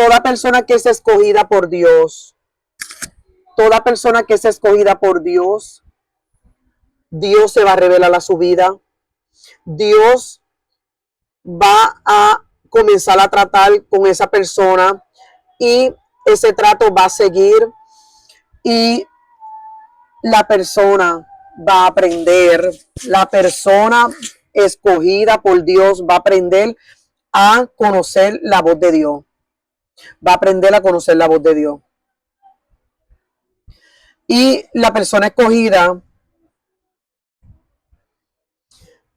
toda persona que es escogida por Dios, toda persona que es escogida por Dios, Dios se va a revelar a su vida. Dios va a comenzar a tratar con esa persona y ese trato va a seguir y la persona va a aprender, la persona escogida por Dios va a aprender a conocer la voz de Dios, va a aprender a conocer la voz de Dios. Y la persona escogida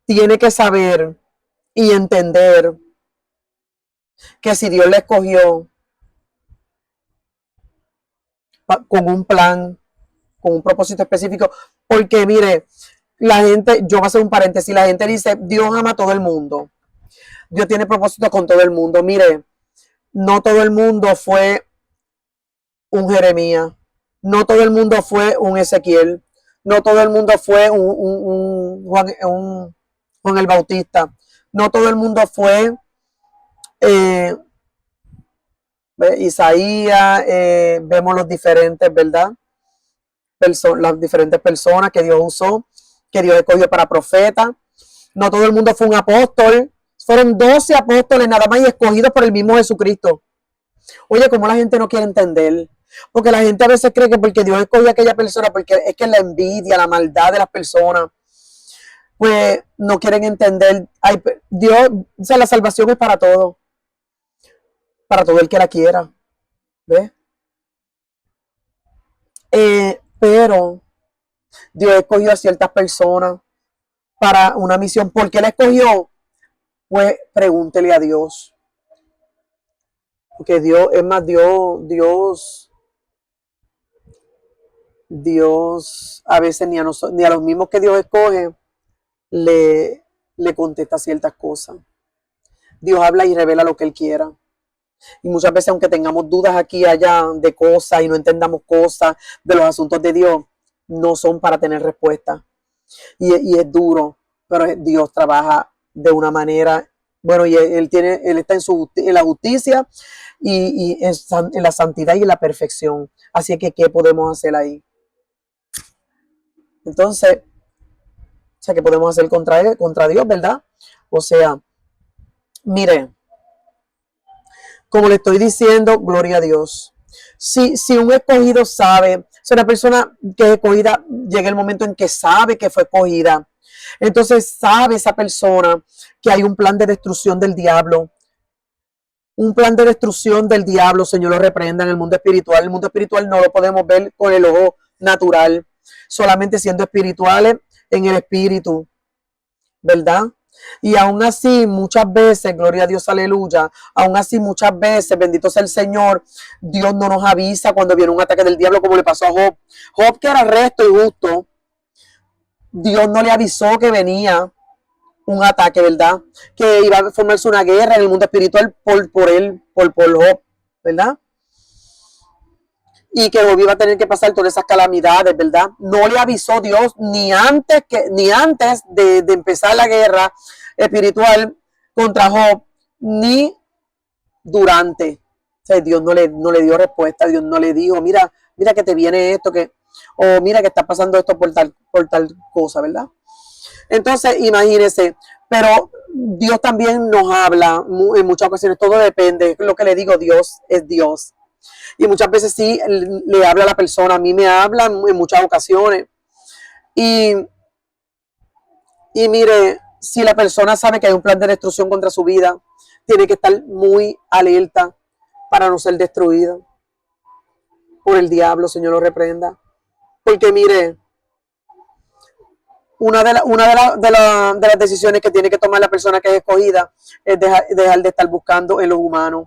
tiene que saber y entender que si Dios le escogió con un plan, con un propósito específico, porque mire, la gente, yo voy a hacer un paréntesis, la gente dice, Dios ama a todo el mundo, Dios tiene propósito con todo el mundo. Mire, no todo el mundo fue un Jeremías, no todo el mundo fue un Ezequiel, no todo el mundo fue un Juan el Bautista, no todo el mundo fue eh, Isaías, vemos los diferentes, ¿verdad? Las diferentes personas que Dios usó, que Dios escogió para profeta. No todo el mundo fue un apóstol, fueron 12 apóstoles nada más y escogidos por el mismo Jesucristo. Oye, ¿cómo la gente no quiere entender? Porque la gente a veces cree que porque Dios escogió a aquella persona, porque es que la envidia, la maldad de las personas, pues no quieren entender. Ay, Dios, o sea, la salvación es para todo el que la quiera. ¿Ves? Pero Dios escogió a ciertas personas para una misión. ¿Por qué la escogió? Pues pregúntele a Dios. Porque Dios, es más, Dios a veces ni a los mismos que Dios escoge le contesta ciertas cosas. Dios habla y revela lo que Él quiera. Y muchas veces, aunque tengamos dudas aquí y allá de cosas y no entendamos cosas de los asuntos de Dios, no son para tener respuesta. Y es duro, pero Dios trabaja de una manera, bueno, y Él está en la justicia y en la santidad y en la perfección. Así que, ¿qué podemos hacer ahí? Entonces, o sea, ¿qué podemos hacer contra Dios, verdad? O sea, mire, como le estoy diciendo, gloria a Dios. Si un escogido sabe, si una persona que es escogida, llega el momento en que sabe que fue escogida, entonces sabe esa persona que hay un plan de destrucción del diablo. Un plan de destrucción del diablo, Señor lo reprenda en el mundo espiritual. El mundo espiritual no lo podemos ver con el ojo natural, solamente siendo espirituales en el espíritu, ¿verdad? Y aún así, muchas veces, gloria a Dios, aleluya, aún así muchas veces, bendito sea el Señor, Dios no nos avisa cuando viene un ataque del diablo como le pasó a Job. Job, que era recto y justo, Dios no le avisó que venía un ataque, ¿verdad? Que iba a formarse una guerra en el mundo espiritual por él, por Job, ¿verdad? Y que Job iba a tener que pasar todas esas calamidades, ¿verdad? No le avisó Dios ni antes de empezar la guerra espiritual contra Job, ni durante. O sea, Dios no le dio respuesta, Dios no le dijo, mira que te viene esto, o mira que está pasando esto por tal cosa, ¿verdad? Entonces, imagínense, pero Dios también nos habla en muchas ocasiones, todo depende, lo que le digo, Dios es Dios. Y muchas veces sí le habla a la persona, a mí me habla en muchas ocasiones. Y mire, si la persona sabe que hay un plan de destrucción contra su vida, tiene que estar muy alerta para no ser destruida por el diablo, Señor lo reprenda. Porque mire, una de las decisiones que tiene que tomar la persona que es escogida es dejar de estar buscando en los humanos,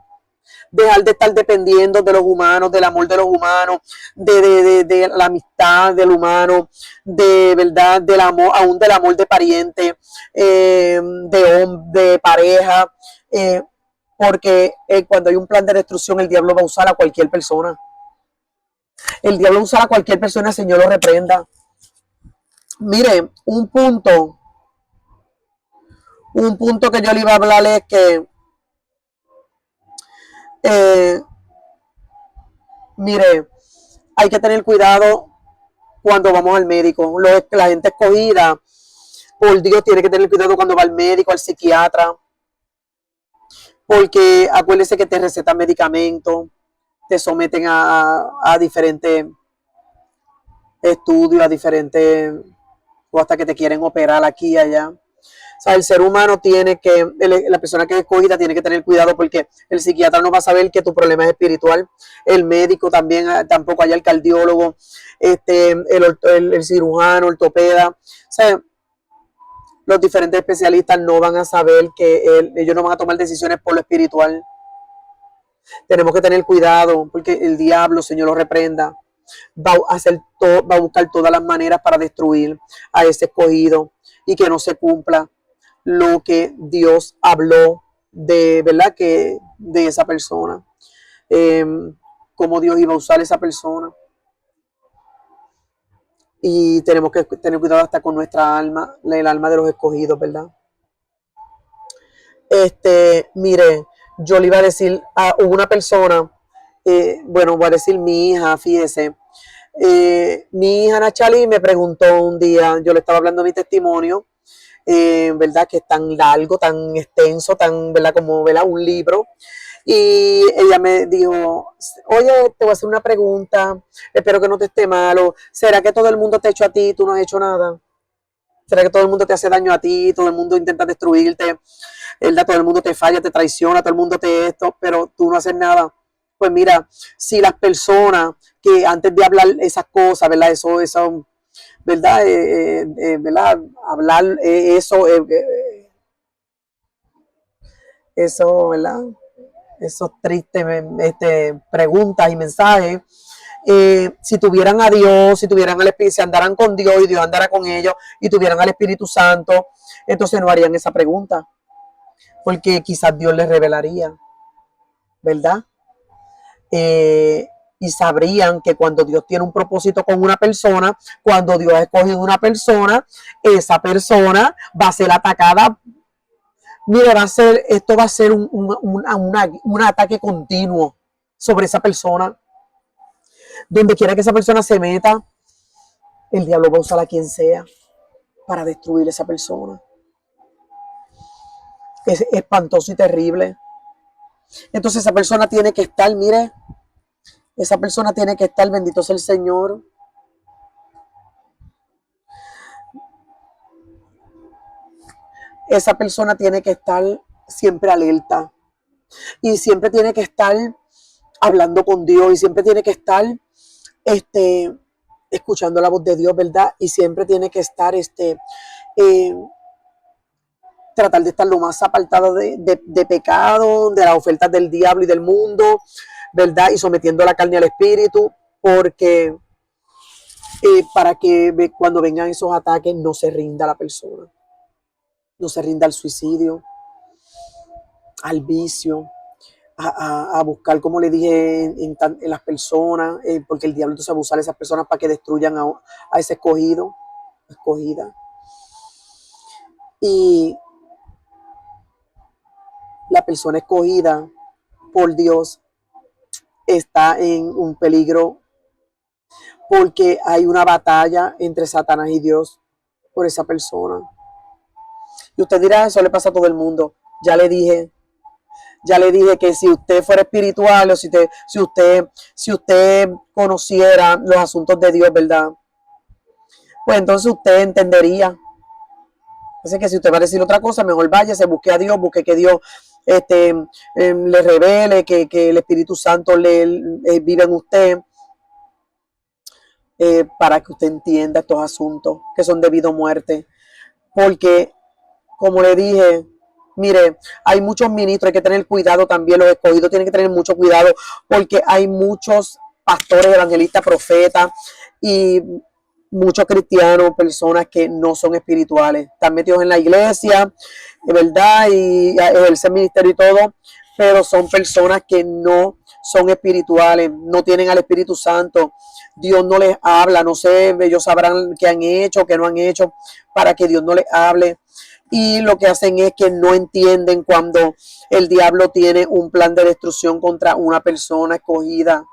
dejar de estar dependiendo de los humanos, del amor de los humanos, de la amistad del humano, de verdad, del amor, aún del amor de pariente, de pareja, porque cuando hay un plan de destrucción, el diablo va a usar a cualquier persona. El diablo va a usar a cualquier persona, el Señor lo reprenda. Mire, un punto que yo le iba a hablar es que Eh, mire, hay que tener cuidado cuando vamos al médico. La gente escogida por Dios tiene que tener cuidado cuando va al médico, al psiquiatra, porque acuérdese que te recetan medicamentos, te someten a diferentes estudios, a diferentes, o hasta que te quieren operar aquí y allá. O sea, el ser humano tiene que, la persona que es escogida tiene que tener cuidado, porque el psiquiatra no va a saber que tu problema es espiritual, el médico también, tampoco, hay el cardiólogo, el cirujano, ortopeda. O sea, los diferentes especialistas no van a saber que ellos no van a tomar decisiones por lo espiritual. Tenemos que tener cuidado, porque el diablo, Señor lo reprenda, va a buscar todas las maneras para destruir a ese escogido y que no se cumpla lo que Dios habló de, ¿verdad? Que de esa persona, cómo Dios iba a usar a esa persona. Y tenemos que tener cuidado hasta con nuestra alma, el alma de los escogidos, ¿verdad? Mire, yo le iba a decir a una persona, bueno, voy a decir mi hija, fíjese, mi hija Nachali me preguntó un día, yo le estaba hablando de mi testimonio, ¿verdad? Que es tan largo, tan extenso, tan, ¿verdad? Como, ¿verdad? Un libro. Y ella me dijo, oye, te voy a hacer una pregunta, espero que no te esté malo. ¿Será que todo el mundo te ha hecho a ti y tú no has hecho nada? ¿Será que todo el mundo te hace daño a ti, todo el mundo intenta destruirte, ¿verdad? Todo el mundo te falla, te traiciona, todo el mundo te esto, pero tú no haces nada? Pues mira, si las personas que antes de hablar esas cosas, ¿verdad? Eso ¿verdad? ¿Verdad? Hablar eso, ¿verdad? Esos tristes preguntas y mensajes. Si tuvieran a Dios, si tuvieran al Espíritu, si andaran con Dios y Dios andara con ellos y tuvieran al Espíritu Santo, entonces no harían esa pregunta, porque quizás Dios les revelaría, ¿verdad? Y sabrían que cuando Dios tiene un propósito con una persona, cuando Dios ha escogido una persona, esa persona va a ser atacada. Mire, esto va a ser un ataque continuo sobre esa persona. Donde quiera que esa persona se meta, el diablo va a usar a quien sea para destruir a esa persona. Es espantoso y terrible. Entonces esa persona tiene que estar, mire, esa persona tiene que estar, bendito sea el Señor. Esa persona tiene que estar siempre alerta y siempre tiene que estar hablando con Dios y siempre tiene que estar escuchando la voz de Dios, ¿verdad? Y siempre tiene que estar tratar de estar lo más apartado de pecado, de las ofertas del diablo y del mundo, ¿verdad? Y sometiendo la carne al espíritu, porque para que cuando vengan esos ataques no se rinda la persona, no se rinda al suicidio, al vicio, a buscar, como le dije, en las personas, porque el diablo entonces va a usar a esas personas para que destruyan a ese escogida. Y la persona escogida por Dios está en un peligro, porque hay una batalla entre Satanás y Dios por esa persona. Y usted dirá, eso le pasa a todo el mundo. Ya le dije que si usted fuera espiritual, o si usted conociera los asuntos de Dios, ¿verdad? Pues entonces usted entendería. Así que si usted va a decir otra cosa, mejor váyase, busque a Dios, busque que Dios le revele, que el Espíritu Santo vive en usted, para que usted entienda estos asuntos que son debido a muerte. Porque, como le dije, mire, hay muchos ministros, hay que tener cuidado también, los escogidos tienen que tener mucho cuidado, porque hay muchos pastores, evangelistas, profetas y muchos cristianos, personas que no son espirituales, están metidos en la iglesia, ¿verdad? Y ejercen ministerio y todo, pero son personas que no son espirituales, no tienen al Espíritu Santo. Dios no les habla, no sé, ellos sabrán qué han hecho, qué no han hecho, para que Dios no les hable. Y lo que hacen es que no entienden cuando el diablo tiene un plan de destrucción contra una persona escogida,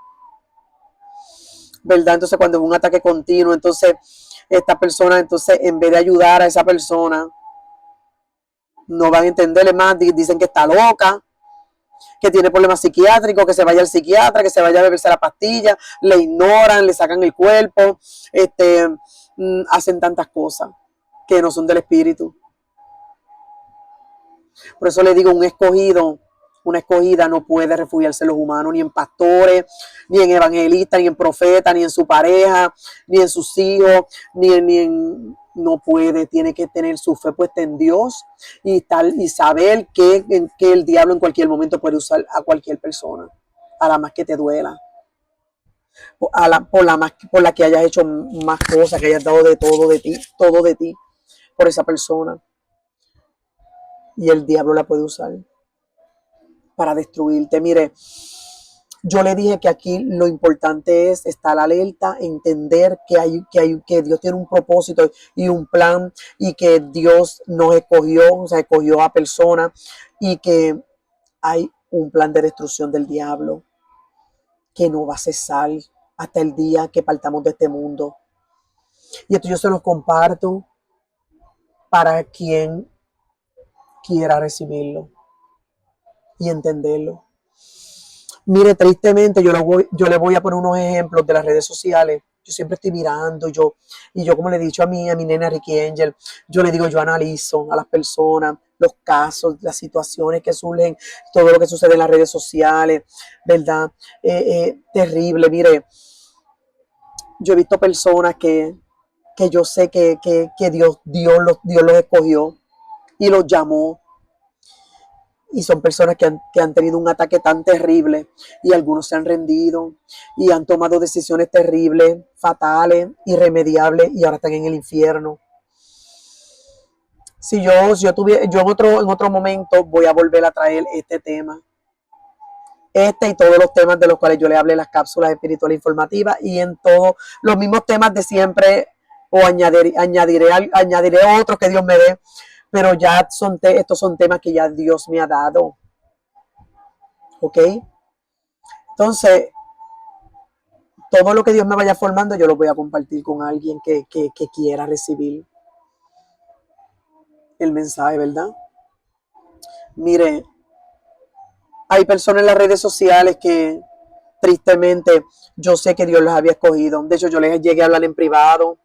¿verdad? Entonces cuando es un ataque continuo, entonces esta persona, entonces en vez de ayudar a esa persona, no van a entenderle más, dicen que está loca, que tiene problemas psiquiátricos, que se vaya al psiquiatra, que se vaya a beberse la pastilla, le ignoran, le sacan el cuerpo, hacen tantas cosas que no son del espíritu. Por eso le digo, un escogido, una escogida no puede refugiarse en los humanos, ni en pastores, ni en evangelistas, ni en profetas, ni en su pareja, ni en sus hijos, no puede, tiene que tener su fe puesta en Dios y saber que el diablo en cualquier momento puede usar a cualquier persona, a la más que te duela, por la que hayas hecho más cosas, que hayas dado de todo de ti, por esa persona. Y el diablo la puede usar para destruirte. Mire, yo le dije que aquí lo importante es estar alerta, entender que Dios tiene un propósito y un plan y que Dios nos escogió, o sea, escogió a personas y que hay un plan de destrucción del diablo que no va a cesar hasta el día que partamos de este mundo. Y esto yo se los comparto para quien quiera recibirlo y entenderlo. Mire, tristemente, yo le voy a poner unos ejemplos de las redes sociales. Yo siempre estoy mirando, y yo como le he dicho a mi nena Ricky Angel, yo le digo, yo analizo a las personas, los casos, las situaciones que surgen, todo lo que sucede en las redes sociales, ¿verdad? Terrible, mire, yo he visto personas que yo sé que Dios los escogió y los llamó. Y son personas que han tenido un ataque tan terrible y algunos se han rendido y han tomado decisiones terribles, fatales, irremediables y ahora están en el infierno. Si yo en otro momento voy a volver a traer este tema. Este y todos los temas de los cuales yo le hablé en las cápsulas espirituales informativas y en todos los mismos temas de siempre o añadiré otros que Dios me dé. Pero ya estos son temas que ya Dios me ha dado. ¿Ok? Entonces, todo lo que Dios me vaya formando, yo lo voy a compartir con alguien que quiera recibir el mensaje, ¿verdad? Mire, hay personas en las redes sociales que tristemente yo sé que Dios los había escogido. De hecho, yo les llegué a hablar en privado,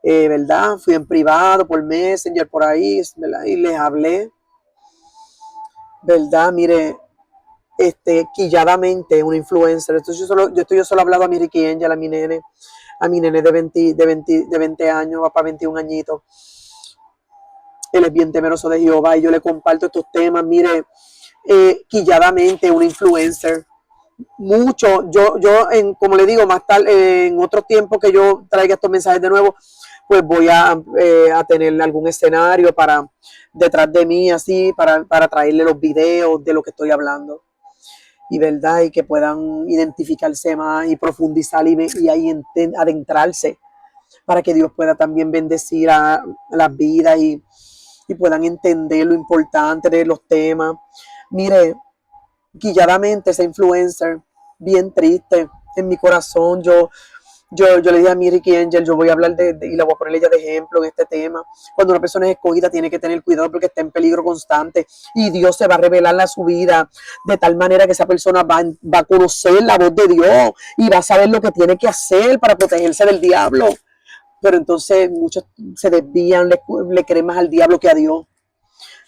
¿verdad? Fui en privado por Messenger, por ahí, ¿verdad? Y les hablé, ¿verdad? Mire, quilladamente una influencer. Esto yo solo he hablado a mi Ricky Angel, a mi nene de 20 años, va para 21 añitos. Él es bien temeroso de Jehová y yo le comparto estos temas. Mire, quilladamente una influencer. Mucho, como le digo, más tarde, en otros tiempos que yo traiga estos mensajes de nuevo, pues voy a tener algún escenario detrás de mí, así, para traerle los videos de lo que estoy hablando. Y verdad, y que puedan identificarse más y profundizar y ahí adentrarse para que Dios pueda también bendecir a las vidas y puedan entender lo importante de los temas. Mire, guilladamente esa influencer, bien triste en mi corazón, yo le dije a mi Ricky Angel, yo voy a hablar y la voy a poner ella de ejemplo en este tema. Cuando una persona es escogida tiene que tener cuidado porque está en peligro constante y Dios se va a revelar a su vida de tal manera que esa persona va a conocer la voz de Dios y va a saber lo que tiene que hacer para protegerse del diablo. Pero entonces muchos se desvían, le creen más al diablo que a Dios.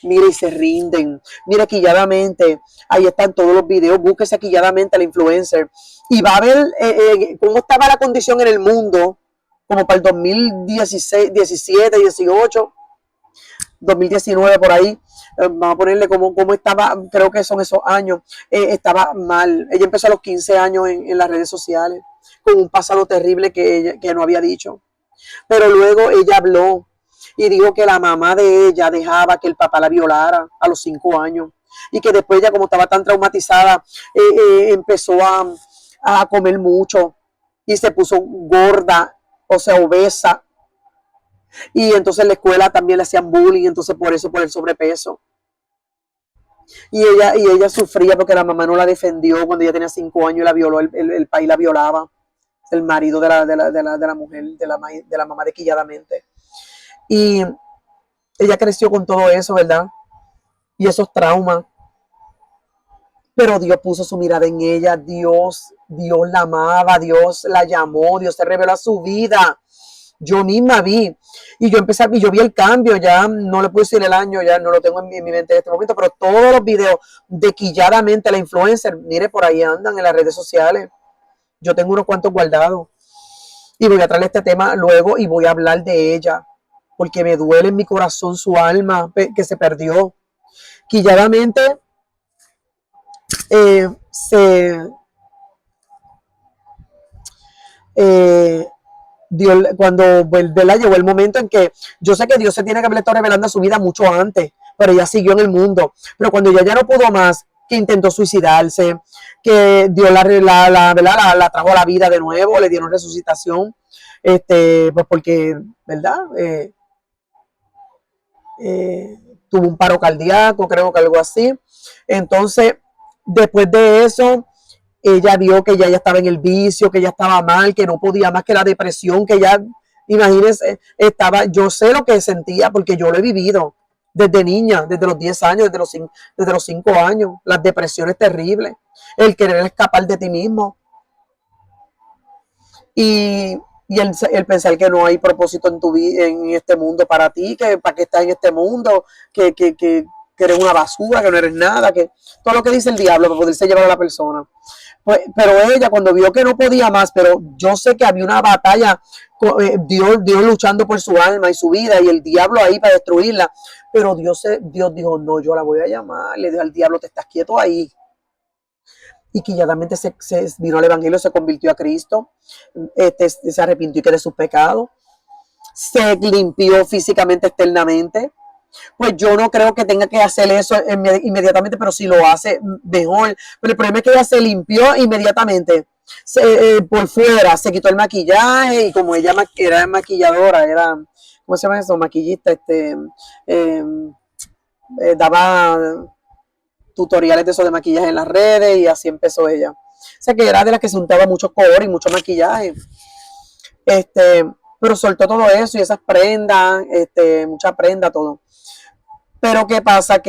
Mire, y se rinden. Mire, quilladamente, ahí están todos los videos, búsquese quilladamente a la influencer y va a ver cómo estaba la condición en el mundo, como para el 2016, 17, 18, 2019 por ahí. Vamos a ponerle cómo estaba, creo que son esos años. Estaba mal. Ella empezó a los 15 años en las redes sociales, con un pasado terrible que no había dicho. Pero luego ella habló y dijo que la mamá de ella dejaba que el papá la violara a los 5 años y que después ella, como estaba tan traumatizada, empezó a comer mucho y se puso gorda, o sea, obesa, Y entonces en la escuela también le hacían bullying, entonces por eso, por el sobrepeso. Y ella sufría porque la mamá no la defendió cuando ella tenía 5 años y la violó, el país la violaba, el marido de la mujer, de la mamá desquilladamente. Y ella creció con todo eso, ¿verdad? Y esos traumas. Pero Dios puso su mirada en ella, Dios la amaba, Dios la llamó, Dios se reveló a su vida. Yo misma vi, y yo vi el cambio, ya no le puedo decir el año, ya no lo tengo en mi mente en este momento, pero todos los videos de quilladamente la influencer, mire, por ahí andan en las redes sociales. Yo tengo unos cuantos guardados. Y voy a traer este tema luego y voy a hablar de ella, porque me duele en mi corazón su alma que se perdió. Quilladamente se Dios, cuando llegó el momento en que yo sé que Dios se tiene que haber estado revelando a su vida mucho antes, pero ella siguió en el mundo. Pero cuando ella ya no pudo más, que intentó suicidarse, que Dios la trajo a la vida de nuevo, le dieron resucitación, pues porque, ¿verdad? Tuvo un paro cardíaco, creo que algo así. Entonces, después de eso, ella vio que ya estaba en el vicio, que ya estaba mal, que no podía más, que la depresión, que ya, imagínense, yo sé lo que sentía porque yo lo he vivido desde niña, desde los 10 años, desde los 5 años, las depresiones terribles, el querer escapar de ti mismo y el pensar que no hay propósito en tu vida, en este mundo para ti, que para qué estás en este mundo, que eres una basura, que no eres nada, que todo lo que dice el diablo para poderse llevar a la persona. Pues, pero ella cuando vio que no podía más, pero yo sé que había una batalla, Dios luchando por su alma y su vida y el diablo ahí para destruirla, pero Dios dijo, no, yo la voy a llamar, le dijo al diablo, te estás quieto ahí. Y que inmediatamente se vino al evangelio, se convirtió a Cristo, se arrepintió de sus pecados, se limpió físicamente, externamente. Pues yo no creo que tenga que hacer eso inmediatamente, pero si lo hace, mejor. Pero el problema es que ella se limpió inmediatamente. Por fuera, se quitó el maquillaje y como ella era maquilladora, era, ¿cómo se llama eso? Maquillista, daba tutoriales de eso de maquillaje en las redes y así empezó ella. O sea que era de las que se untaba mucho color y mucho maquillaje. Pero soltó todo eso y esas prendas, mucha prenda, todo. Pero ¿qué pasa?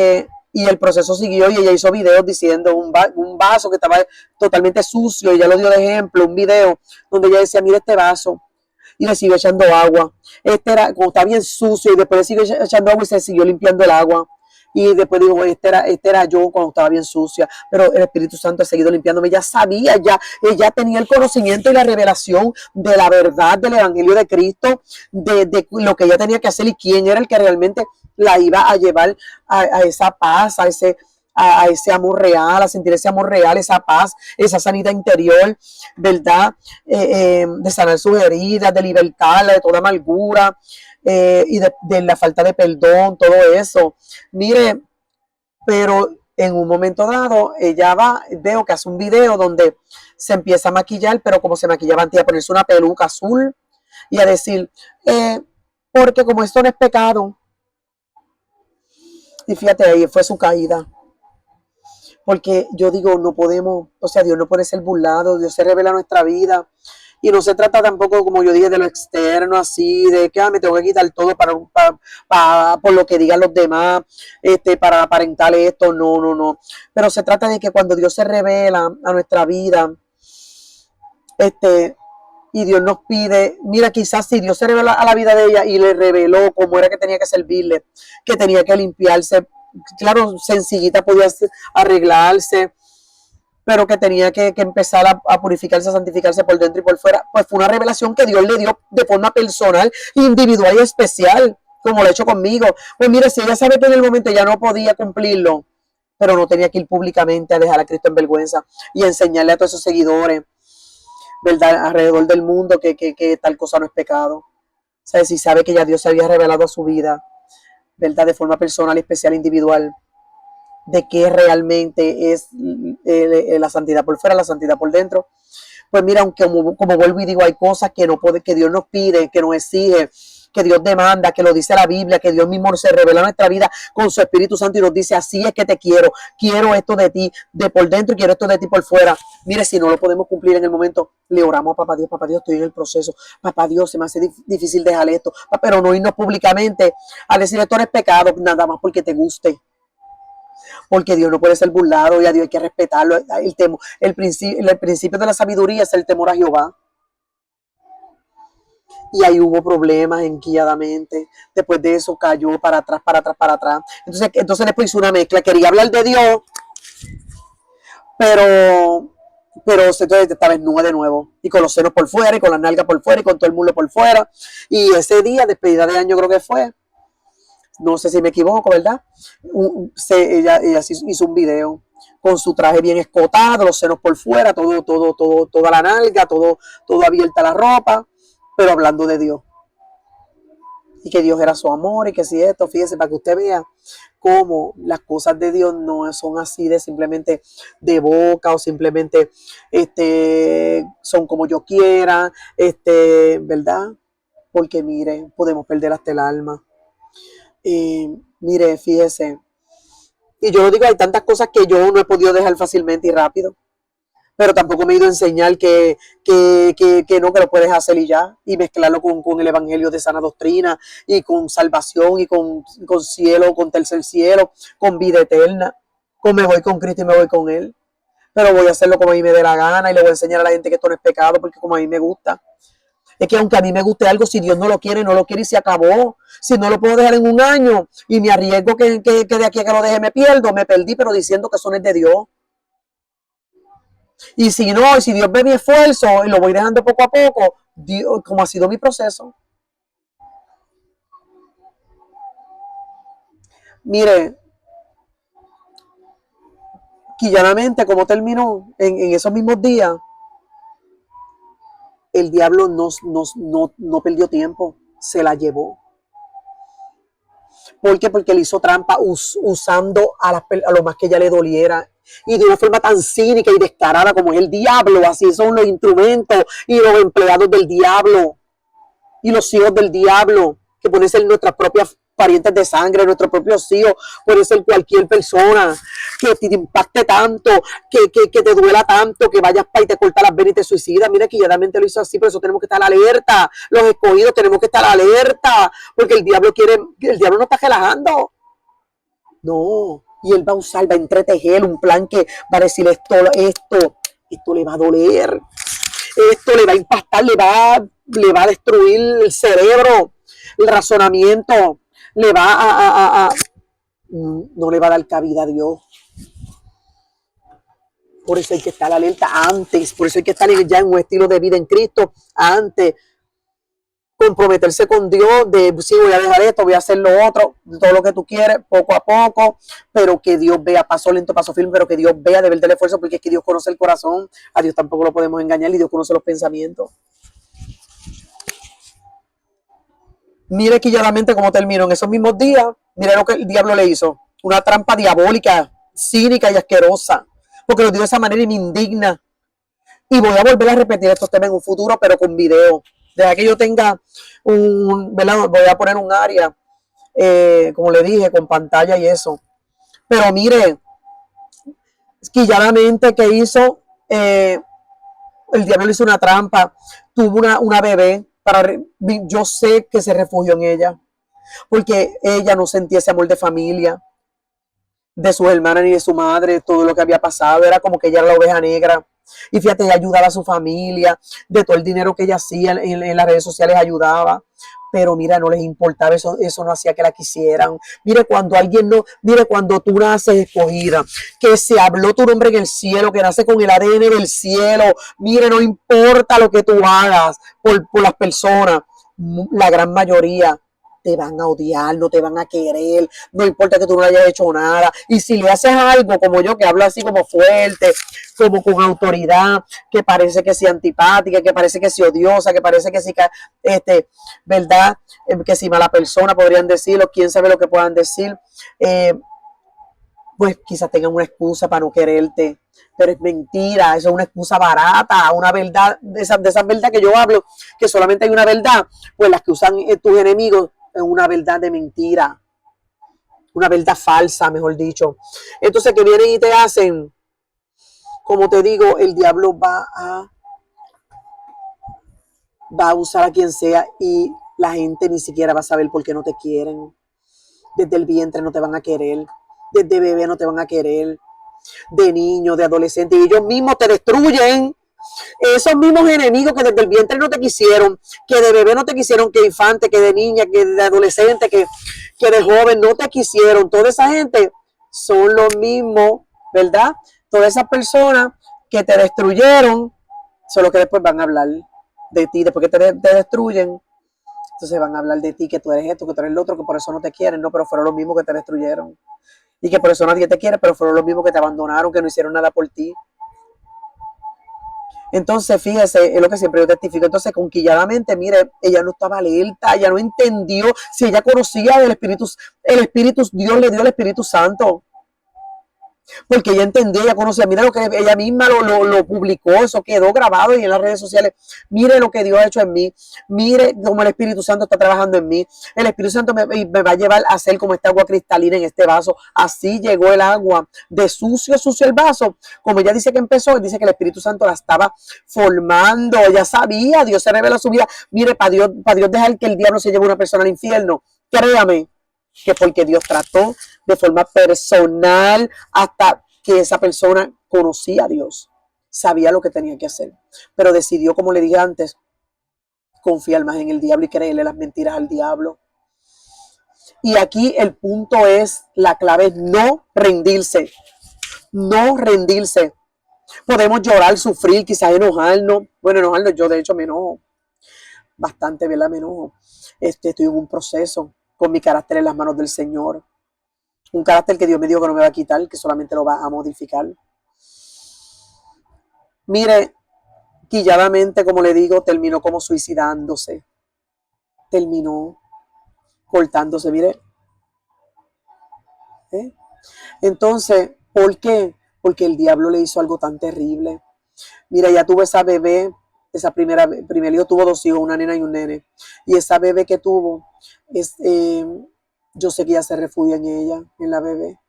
Y el proceso siguió y ella hizo videos diciendo un vaso que estaba totalmente sucio, ella lo dio de ejemplo, un video donde ella decía, mira este vaso, y le siguió echando agua. Como está bien sucio, y después le siguió echando agua y se siguió limpiando el agua. Y después dijo, este era yo cuando estaba bien sucia, pero el Espíritu Santo ha seguido limpiándome. Ella sabía, ella tenía el conocimiento y la revelación de la verdad del Evangelio de Cristo, de lo que ella tenía que hacer y quién era el que realmente la iba a llevar a esa paz, a ese amor real, a sentir ese amor real, esa paz, esa sanidad interior, ¿verdad? De sanar sus heridas, de libertarla de toda amargura, y de la falta de perdón, todo eso. Mire, pero en un momento dado, ella veo que hace un video donde se empieza a maquillar, pero como se maquillaba antes, a ponerse una peluca azul y a decir, porque como esto no es pecado. Y fíjate, ahí fue su caída. Porque yo digo, no podemos, o sea, Dios no puede ser burlado, Dios se revela en nuestra vida. Y no se trata tampoco, como yo dije, de lo externo, así, de que me tengo que quitar todo por lo que digan los demás, para aparentar esto, no. Pero se trata de que cuando Dios se revela a nuestra vida, y Dios nos pide, mira, quizás si Dios se revela a la vida de ella y le reveló cómo era que tenía que servirle, que tenía que limpiarse, claro, sencillita podía arreglarse, pero que tenía que empezar a purificarse, a santificarse por dentro y por fuera, pues fue una revelación que Dios le dio de forma personal, individual y especial, como lo ha hecho conmigo. Pues mire, si ella sabe que en el momento ya no podía cumplirlo, pero no tenía que ir públicamente a dejar a Cristo en vergüenza y enseñarle a todos esos seguidores, ¿verdad?, alrededor del mundo que tal cosa no es pecado. O sea, si sabe que ya Dios se había revelado a su vida, ¿verdad?, de forma personal, especial, individual, de qué realmente es la santidad por fuera, la santidad por dentro. Pues mira, aunque como vuelvo y digo, hay cosas que no puede, que Dios nos pide, que nos exige, que Dios demanda, que lo dice la Biblia, que Dios mismo se revela en nuestra vida con su Espíritu Santo y nos dice, así es que te quiero, quiero esto de ti, de por dentro y quiero esto de ti por fuera. Mire, si no lo podemos cumplir en el momento, le oramos a papá Dios, estoy en el proceso, papá Dios, se me hace difícil dejar esto, pero no irnos públicamente a decir esto no es pecado, nada más porque te guste. Porque Dios no puede ser burlado y a Dios hay que respetarlo. El principio de la sabiduría es el temor a Jehová. Y ahí hubo problemas enquilladamente. Después de eso cayó para atrás, para atrás, para atrás. Entonces después hizo una mezcla. Quería hablar de Dios, pero entonces estaba desnuda de nuevo. Y con los senos por fuera, y con las nalgas por fuera, y con todo el mundo por fuera. Y ese día, despedida de año creo que fue, no sé si me equivoco, ¿verdad? Ella hizo un video con su traje bien escotado, los senos por fuera, toda la nalga, todo abierta la ropa, pero hablando de Dios. Y que Dios era su amor y que si esto, fíjese, para que usted vea cómo las cosas de Dios no son así de simplemente de boca o simplemente son como yo quiera, ¿verdad? Porque mire, podemos perder hasta el alma. Mire, fíjese, y yo lo digo, hay tantas cosas que yo no he podido dejar fácilmente y rápido, pero tampoco me he ido a enseñar que no, que lo puedes hacer y ya, y mezclarlo con el evangelio de sana doctrina, y con salvación, y con cielo, con tercer cielo, con vida eterna, con me voy con Cristo y me voy con Él, pero voy a hacerlo como a mí me dé la gana, y le voy a enseñar a la gente que esto no es pecado, porque como a mí me gusta. Es que aunque a mí me guste algo, si Dios no lo quiere y se acabó. Si no lo puedo dejar en un año y me arriesgo que de aquí a que lo deje me pierdo, me perdí, pero diciendo que eso no es de Dios. Y si no, y si Dios ve mi esfuerzo y lo voy dejando poco a poco, Dios, como ha sido mi proceso. Mire, quillanamente, como terminó en esos mismos días, el diablo no perdió tiempo, se la llevó. ¿Por qué? Porque le hizo trampa usando a lo más que ella le doliera. Y de una forma tan cínica y descarada como es el diablo. Así son los instrumentos y los empleados del diablo. Y los hijos del diablo. Que pueden ser nuestras propias parientes de sangre, nuestros propios hijos. Puede ser cualquier persona que te impacte tanto, que te duela tanto, que vayas para y te corta las venas y te suicidas. Mira que ya realmente lo hizo así, por eso tenemos que estar alerta. Los escogidos tenemos que estar alerta, porque el diablo no está relajando. No, y él va a entretejer un plan que va a decir esto le va a doler, esto le va a impactar, le va a destruir el cerebro, el razonamiento, le va no le va a dar cabida a Dios. Por eso hay que estar alerta antes, por eso hay que estar ya en un estilo de vida en Cristo antes. Comprometerse con Dios de sí, voy a dejar esto, voy a hacer lo otro, todo lo que tú quieres, poco a poco, pero que Dios vea, paso lento, paso firme, pero que Dios vea de ver el esfuerzo, porque es que Dios conoce el corazón, a Dios tampoco lo podemos engañar y Dios conoce los pensamientos. Mire quilladamente cómo terminó en esos mismos días. Mire lo que el diablo le hizo, una trampa diabólica, cínica y asquerosa, porque lo dio de esa manera y me indigna. Y voy a volver a repetir estos temas en un futuro, pero con video. Deja que yo tenga ¿verdad? Voy a poner un área, como le dije, con pantalla y eso. Pero mire, quilladamente que hizo, el diablo le hizo una trampa, tuvo una bebé, yo sé que se refugió en ella, porque ella no sentía ese amor de familia, de sus hermanas ni de su madre, todo lo que había pasado, era como que ella era la oveja negra. Y fíjate, ella ayudaba a su familia, de todo el dinero que ella hacía en las redes sociales ayudaba, pero mira, no les importaba, eso no hacía que la quisieran. Mire, cuando tú naces escogida, que se habló tu nombre en el cielo, que nace con el ADN del cielo, mire, no importa lo que tú hagas por las personas, la gran mayoría te van a odiar, no te van a querer, no importa que tú no hayas hecho nada. Y si le haces algo como yo, que hablo así como fuerte, como con autoridad, que parece que sea antipática, que parece que sea odiosa, que parece que sí, ¿verdad? Que si mala persona podrían decirlo, quién sabe lo que puedan decir. pues quizás tengan una excusa para no quererte, pero es mentira, eso es una excusa barata, una verdad, de esas verdades que yo hablo, que solamente hay una verdad, pues las que usan tus enemigos es una verdad de mentira, una verdad falsa, mejor dicho. Entonces que vienen y te hacen, como te digo, el diablo va a usar a quien sea y la gente ni siquiera va a saber por qué no te quieren. Desde el vientre no te van a querer, desde bebé no te van a querer, de niño, de adolescente, y ellos mismos te destruyen. Esos mismos enemigos que desde el vientre no te quisieron, que de bebé no te quisieron, que de infante, que de niña, que de adolescente, que de joven no te quisieron, toda esa gente son los mismos, ¿verdad? Todas esas personas que te destruyeron son los que después van a hablar de ti, después que te destruyen. Entonces van a hablar de ti, que tú eres esto, que tú eres el otro, que por eso no te quieren, no, pero fueron los mismos que te destruyeron. Y que por eso nadie te quiere, pero fueron los mismos que te abandonaron, que no hicieron nada por ti. Entonces, fíjese, es lo que siempre yo testifico. Entonces, conquilladamente, mire, ella no estaba alerta, ella no entendió si ella conocía del Espíritu, Dios le dio el Espíritu Santo. Porque ella entendía, ella conocía, mira lo que ella misma lo publicó, eso quedó grabado y en las redes sociales, mire lo que Dios ha hecho en mí, mire cómo el Espíritu Santo está trabajando en mí, el Espíritu Santo me va a llevar a ser como esta agua cristalina en este vaso, así llegó el agua, de sucio el vaso, como ella dice que empezó, dice que el Espíritu Santo la estaba formando, ella sabía, Dios se revela su vida, mire, para Dios dejar que el diablo se lleve a una persona al infierno, créame, que porque Dios trató de forma personal hasta que esa persona conocía a Dios, sabía lo que tenía que hacer, pero decidió, como le dije antes, confiar más en el diablo y creerle las mentiras al diablo. Y aquí el punto es, la clave es no rendirse, no rendirse. Podemos llorar, sufrir, quizás enojarnos. Bueno, enojarnos, yo de hecho me enojo bastante, ¿verdad? Me enojo. Estoy en un proceso con mi carácter en las manos del Señor. Un carácter que Dios me dijo que no me va a quitar, que solamente lo va a modificar. Mire, quilladamente, como le digo, terminó como suicidándose. Terminó cortándose, mire. Entonces, ¿por qué? Porque el diablo le hizo algo tan terrible. Mira, ya tuvo esa bebé, esa primer hijo tuvo 2 hijos, una nena y un nene. Y esa bebé que tuvo, yo sé que ya se refugia en ella, en la bebé.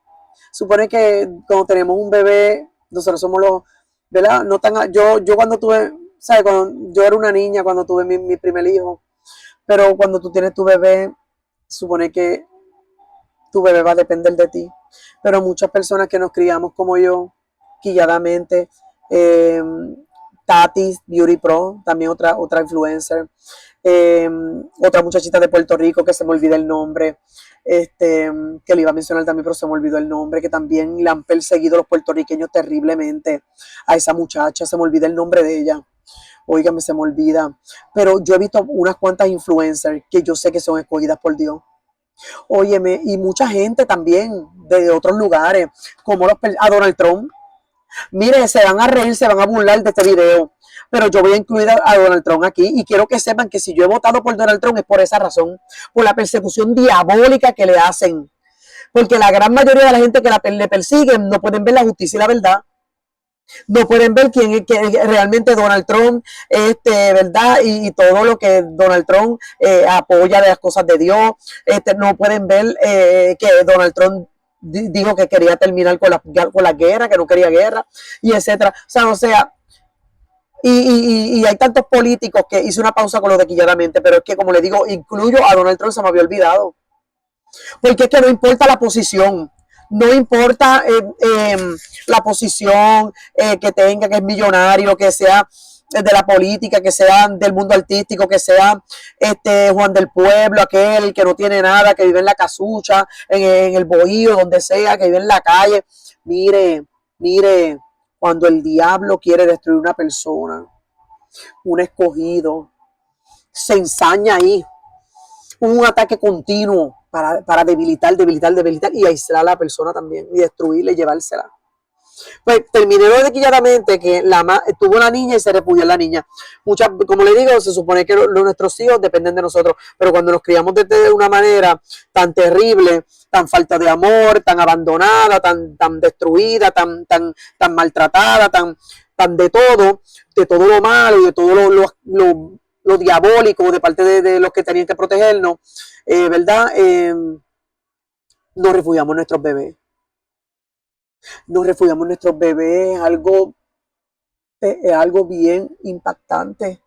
Supone que cuando tenemos un bebé, nosotros somos los, ¿verdad? No tan, yo cuando tuve, ¿sabes? Cuando yo era una niña, cuando tuve mi primer hijo, pero cuando tú tienes tu bebé, supone que tu bebé va a depender de ti. Pero muchas personas que nos criamos como yo, quilladamente, Tatis Beauty Pro, también otra influencer, otra muchachita de Puerto Rico que se me olvida el nombre, que le iba a mencionar también, pero se me olvidó el nombre, que también la han perseguido los puertorriqueños terriblemente. A esa muchacha, se me olvida el nombre de ella. Óigame, se me olvida. Pero yo he visto unas cuantas influencers que yo sé que son escogidas por Dios. Óyeme, y mucha gente también de otros lugares, como a Donald Trump. Mire, se van a reír, se van a burlar de este video, pero yo voy a incluir a Donald Trump aquí y quiero que sepan que si yo he votado por Donald Trump es por esa razón, por la persecución diabólica que le hacen, porque la gran mayoría de la gente que le persiguen no pueden ver la justicia y la verdad, no pueden ver quién es realmente Donald Trump, ¿verdad? Y todo lo que Donald Trump apoya de las cosas de Dios, no pueden ver que Donald Trump dijo que quería terminar con la guerra, que no quería guerra, y etcétera. O sea, y hay tantos políticos que hice una pausa con lo de quilladamente, pero es que, como le digo, incluyo a Donald Trump, se me había olvidado. Porque es que no importa la posición, no importa la posición que tenga, que es millonario, que sea de la política, que sea del mundo artístico, que sea Juan del Pueblo, aquel que no tiene nada, que vive en la casucha, en el bohío, donde sea, que vive en la calle. Mire, cuando el diablo quiere destruir una persona, un escogido, se ensaña ahí, un ataque continuo para debilitar y aislar a la persona también y destruirla y llevársela. Pues terminé lo de quilladamente que tuvo una niña y se refugió en la niña. Muchas, como le digo, se supone que nuestros hijos dependen de nosotros, pero cuando nos criamos de una manera tan terrible, tan falta de amor, tan abandonada, tan destruida, tan maltratada, tan de todo lo malo y de todo lo diabólico de parte de los que tenían que protegernos, ¿verdad? Nos refugiamos en nuestros bebés. Nos refugiamos en nuestros bebés, es algo bien impactante.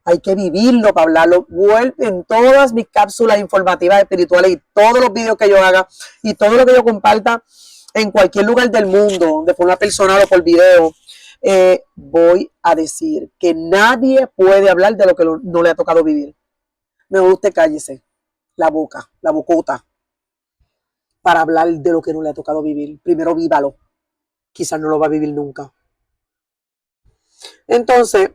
Hay que vivirlo para hablarlo. En todas mis cápsulas informativas espirituales y todos los videos que yo haga y todo lo que yo comparta en cualquier lugar del mundo, de forma personal o por video, voy a decir que nadie puede hablar de lo que no le ha tocado vivir. Mejor usted cállese la bocota, para hablar de lo que no le ha tocado vivir. Primero vívalo. Quizás no lo va a vivir nunca. Entonces,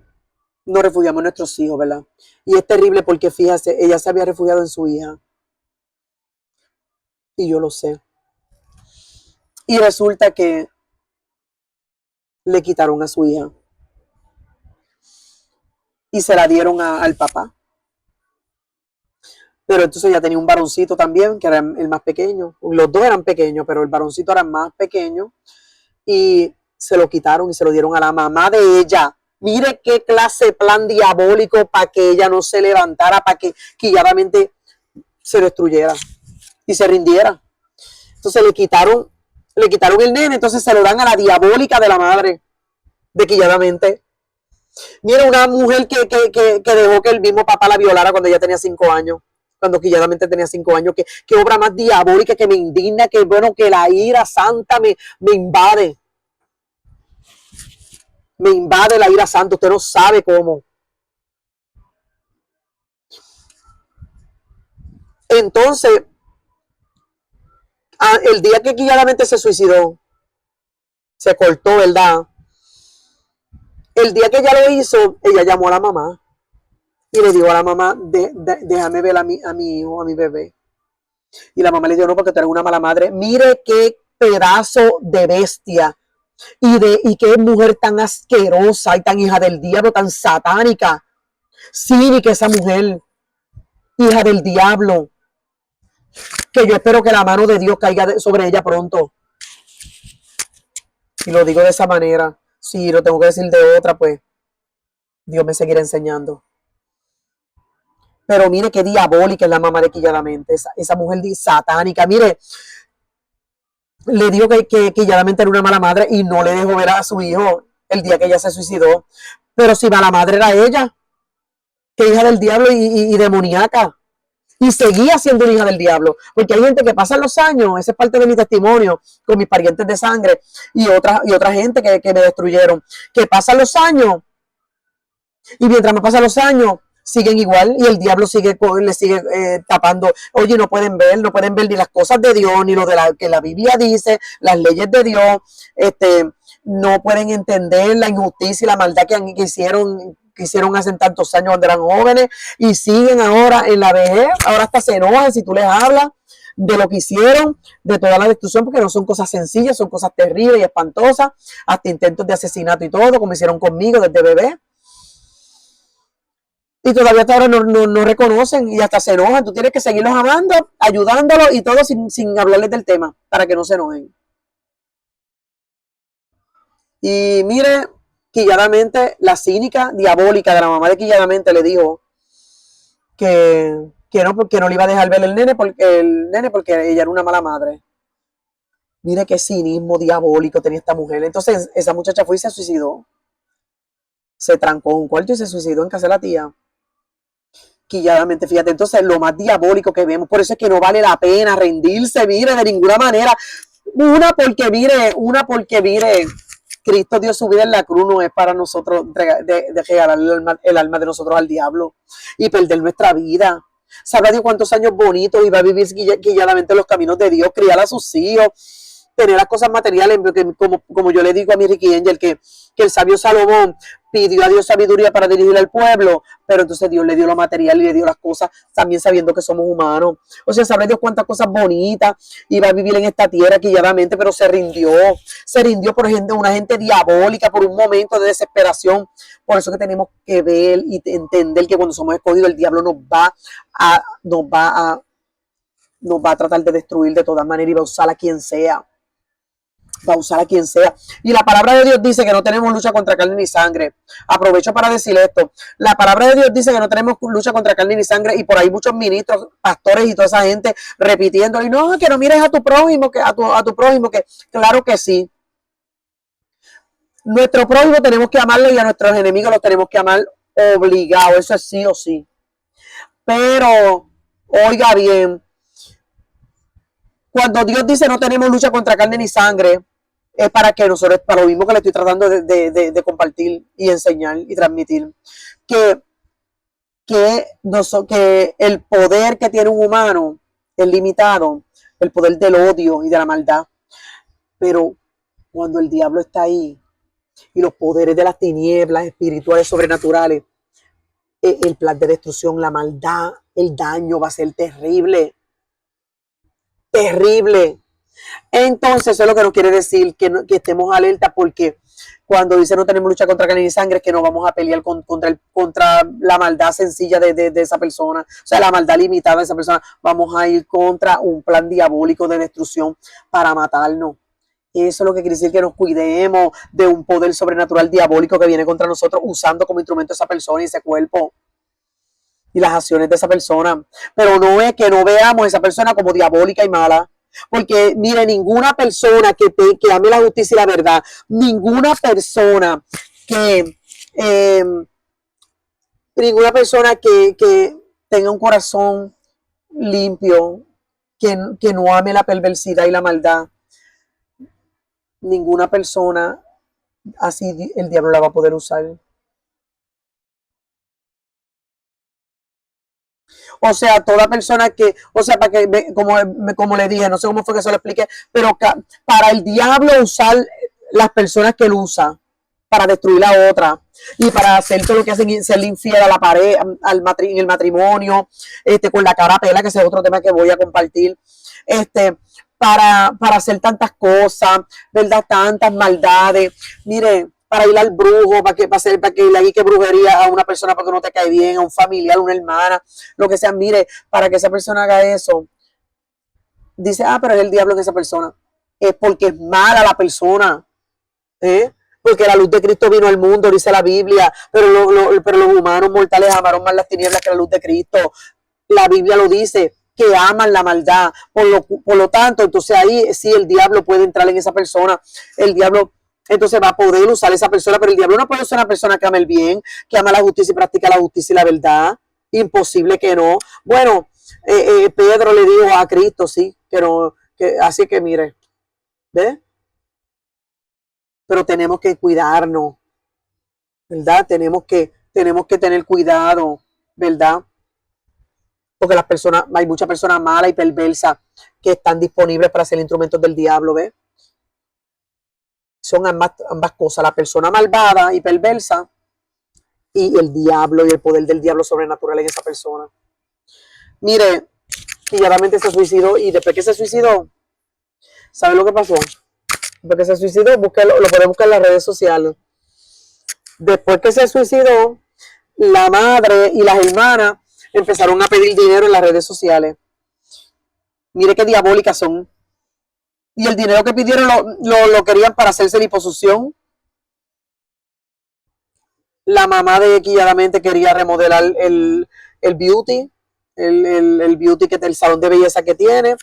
nos refugiamos en nuestros hijos, ¿verdad? Y es terrible porque, fíjate, ella se había refugiado en su hija. Y yo lo sé. Y resulta que le quitaron a su hija. Y se la dieron al papá. Pero entonces ella tenía un varoncito también, que era el más pequeño. Los dos eran pequeños, pero el varoncito era más pequeño. Y se lo quitaron y se lo dieron a la mamá de ella. Mire qué clase de plan diabólico para que ella no se levantara, para que quilladamente se destruyera y se rindiera. Entonces le quitaron el nene, entonces se lo dan a la diabólica de la madre, de quilladamente. Mira, una mujer que dejó que el mismo papá la violara cuando ella tenía 5 años. Cuando quilladamente tenía 5 años, que obra más diabólica, que me indigna, que bueno, que la ira santa me invade. Me invade la ira santa, usted no sabe cómo. Entonces, el día que quilladamente se suicidó, se cortó, ¿verdad? El día que ella lo hizo, ella llamó a la mamá y le dijo a la mamá, déjame ver a mi hijo, a mi bebé. Y la mamá le dijo, no, porque tú eres una mala madre. Mire qué pedazo de bestia y qué mujer tan asquerosa y tan hija del diablo, tan satánica, cínica esa mujer, hija del diablo, que yo espero que la mano de Dios caiga sobre ella pronto. Y lo digo de esa manera. Si lo tengo que decir de otra, pues Dios me seguirá enseñando. Pero mire qué diabólica es la mamá de Quilladamente, esa mujer satánica. Mire, le digo que Quilladamente era una mala madre y no le dejó ver a su hijo el día que ella se suicidó. Pero si mala madre era ella, que hija del diablo y demoníaca. Y seguía siendo una hija del diablo. Porque hay gente que pasan los años, esa es parte de mi testimonio, con mis parientes de sangre y otra gente que me destruyeron, que pasan los años y mientras me pasan los años, siguen igual y el diablo le sigue tapando. Oye, no pueden ver ni las cosas de Dios, ni lo de que la Biblia dice, las leyes de Dios, no pueden entender la injusticia y la maldad que hicieron hace tantos años cuando eran jóvenes y siguen ahora en la vejez. Ahora hasta se enojan si tú les hablas de lo que hicieron, de toda la destrucción, porque no son cosas sencillas, son cosas terribles y espantosas, hasta intentos de asesinato y todo, como hicieron conmigo desde bebé. Y todavía hasta ahora no reconocen y hasta se enojan. Tú tienes que seguirlos amando, ayudándolos y todo sin hablarles del tema, para que no se enojen. Y mire, Quilladamente, la cínica diabólica de la mamá de Quilladamente le dijo que no le iba a dejar ver el nene porque ella era una mala madre. Mire qué cinismo diabólico tenía esta mujer. Entonces esa muchacha fue y se suicidó. Se trancó en un cuarto y se suicidó en casa de la tía. Quilladamente, fíjate, entonces lo más diabólico que vemos, por eso es que no vale la pena rendirse, mire, de ninguna manera. Una porque mire, Cristo dio su vida en la cruz, no es para nosotros de regalar el alma de nosotros al diablo y perder nuestra vida. Sabrá Dios cuántos años bonitos y va a vivir quilladamente los caminos de Dios, criar a sus hijos, tener las cosas materiales, como yo le digo a mi Ricky Angel, que el sabio Salomón pidió a Dios sabiduría para dirigir al pueblo, pero entonces Dios le dio lo material y le dio las cosas, también sabiendo que somos humanos. O sea, sabe Dios cuántas cosas bonitas iba a vivir en esta tierra quilladamente, pero se rindió por ejemplo, una gente diabólica por un momento de desesperación. Por eso que tenemos que ver y entender que cuando somos escogidos, el diablo nos va a tratar de destruir de todas maneras y va a usar a quien sea. Va a usar a quien sea. Y la palabra de Dios dice que no tenemos lucha contra carne ni sangre. Aprovecho para decir esto. La palabra de Dios dice que no tenemos lucha contra carne ni sangre, y por ahí muchos ministros, pastores y toda esa gente repitiendo, y no, que no mires a tu prójimo, que a tu prójimo, que claro que sí. Nuestro prójimo tenemos que amarlo y a nuestros enemigos los tenemos que amar obligado. Eso es sí o sí. Pero, oiga bien, cuando Dios dice no tenemos lucha contra carne ni sangre, es para que nosotros, para lo mismo que le estoy tratando de compartir y enseñar y transmitir, que el poder que tiene un humano es limitado, el poder del odio y de la maldad. Pero cuando el diablo está ahí y los poderes de las tinieblas espirituales sobrenaturales, el plan de destrucción, la maldad, el daño va a ser terrible. Terrible. Entonces, eso es lo que nos quiere decir que estemos alerta, porque cuando dice no tenemos lucha contra carne y sangre, es que no vamos a pelear contra la maldad sencilla de esa persona, o sea, la maldad limitada de esa persona. Vamos a ir contra un plan diabólico de destrucción para matarnos. Eso es lo que quiere decir que nos cuidemos de un poder sobrenatural diabólico que viene contra nosotros, usando como instrumento esa persona y ese cuerpo y las acciones de esa persona. Pero no es que no veamos a esa persona como diabólica y mala. Porque, mire, ninguna persona que ame la justicia y la verdad, ninguna persona que tenga un corazón limpio, que no ame la perversidad y la maldad, ninguna persona así el diablo la va a poder usar. O sea, toda persona o sea, para que, como le dije, no sé cómo fue que se lo expliqué, pero para el diablo usar las personas que él usa para destruir a otra y para hacer todo lo que hacen, serle infiel a la pareja, en el matrimonio, con la cara pela, que ese es otro tema que voy a compartir, para hacer tantas cosas, ¿verdad? Tantas maldades. Mire, para ir al brujo, para que le haga brujería a una persona porque no te cae bien, a un familiar, a una hermana, lo que sea. Mire, para que esa persona haga eso, dice, pero es el diablo en esa persona. Es porque es mala la persona, porque la luz de Cristo vino al mundo, dice la Biblia, pero los humanos mortales amaron más las tinieblas que la luz de Cristo. La Biblia lo dice, que aman la maldad. Por lo tanto, entonces ahí sí el diablo puede entrar en esa persona. El diablo entonces va a poder usar esa persona, pero el diablo no puede usar una persona que ama el bien, que ama la justicia y practica la justicia y la verdad. Imposible que no. Bueno, Pedro le dijo a Cristo, sí, así que mire, ¿ve? Pero tenemos que cuidarnos, ¿verdad? Tenemos que tener cuidado, ¿verdad? Porque hay muchas personas malas y perversas que están disponibles para ser instrumentos del diablo, ¿ves? Son ambas cosas, la persona malvada y perversa y el diablo y el poder del diablo sobrenatural en esa persona. Mire, claramente se suicidó, y después que se suicidó, ¿sabe lo que pasó? Después que se suicidó, lo podemos buscar en las redes sociales. Después que se suicidó, la madre y las hermanas empezaron a pedir dinero en las redes sociales. Mire qué diabólicas son. Y el dinero que pidieron lo querían para hacerse liposucción. La mamá de quilladamente quería remodelar el beauty, el beauty, que es el salón de belleza que tiene,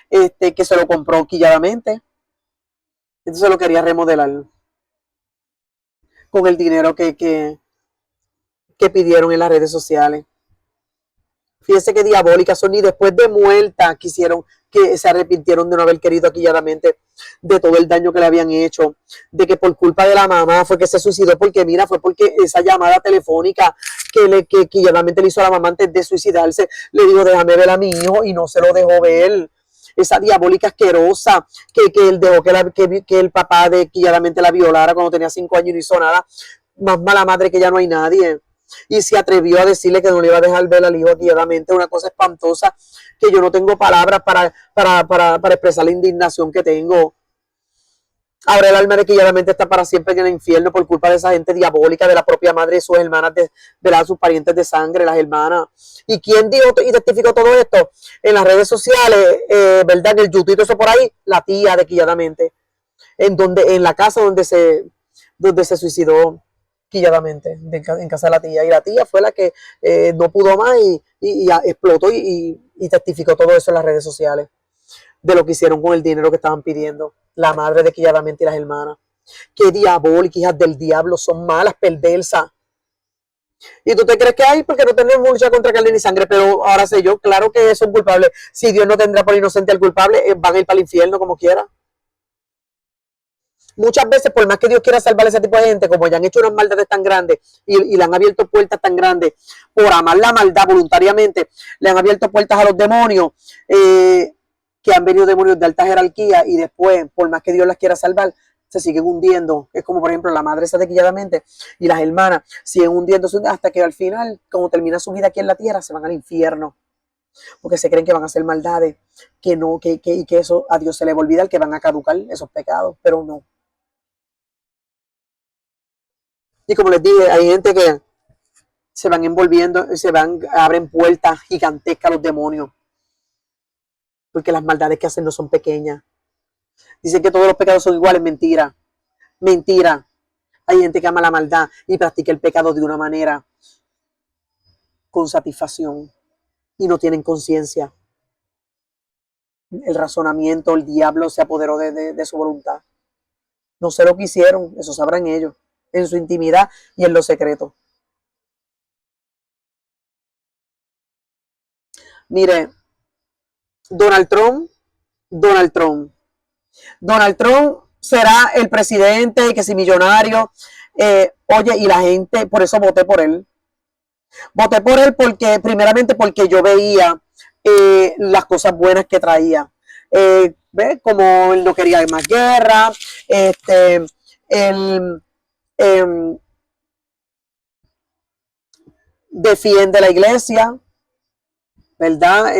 que se lo compró quilladamente. Entonces lo quería remodelar con el dinero que pidieron en las redes sociales. Fíjense qué diabólicas son, y después de muerta que se arrepintieron de no haber querido aquilladamente, de todo el daño que le habían hecho, de que por culpa de la mamá fue que se suicidó, porque mira, fue porque esa llamada telefónica que quilladamente le hizo a la mamá antes de suicidarse, le dijo, déjame ver a mi hijo, y no se lo dejó ver. Esa diabólica asquerosa que él dejó que el papá de quilladamente la violara cuando tenía 5 años y no hizo nada. más mala madre que ya no hay nadie. Y se atrevió a decirle que no le iba a dejar ver al hijo guiadamente, una cosa espantosa que yo no tengo palabras para expresar la indignación que tengo. Ahora el alma de Quilladamente está para siempre en el infierno por culpa de esa gente diabólica, de la propia madre y sus hermanas, de sus parientes de sangre, las hermanas. ¿Y quién dijo y testificó todo esto? En las redes sociales, ¿verdad? En el YouTube, eso por ahí, la tía de Quilladamente. En la casa donde se suicidó Quilladamente, en casa de la tía. Y la tía fue la que no pudo más y explotó y testificó todo eso en las redes sociales, de lo que hicieron con el dinero que estaban pidiendo la madre de Quilladamente y las hermanas. Qué diabólicas, hijas del diablo, son malas, perversas. Y tú te crees que hay porque no tenemos lucha contra carne ni sangre, pero ahora sé yo, claro que son culpables. Si Dios no tendrá por inocente al culpable, van a ir para el infierno como quiera. Muchas veces, por más que Dios quiera salvar a ese tipo de gente, como ya han hecho unas maldades tan grandes y le han abierto puertas tan grandes, por amar la maldad voluntariamente, le han abierto puertas a los demonios, que han venido demonios de alta jerarquía y después, por más que Dios las quiera salvar, se siguen hundiendo. Es como, por ejemplo, la madre esa de Quilladamente y las hermanas siguen hundiéndose hasta que al final, como termina su vida aquí en la tierra, se van al infierno. Porque se creen que van a hacer maldades, y que eso a Dios se le va a olvidar, que van a caducar esos pecados, pero no. Y como les dije, hay gente que se van envolviendo, abren puertas gigantescas a los demonios, porque las maldades que hacen no son pequeñas. Dicen que todos los pecados son iguales, mentira. Mentira. Hay gente que ama la maldad y practica el pecado de una manera con satisfacción y no tienen conciencia. El razonamiento, el diablo se apoderó de su voluntad. No sé lo que hicieron, eso sabrán ellos, en su intimidad y en lo secreto. Mire, Donald Trump será el presidente, que si millonario, oye, y la gente, por eso voté por él. Voté por él porque, primeramente, porque yo veía las cosas buenas que traía. ¿Ves? Como él no quería más guerra, él defiende la iglesia, ¿verdad?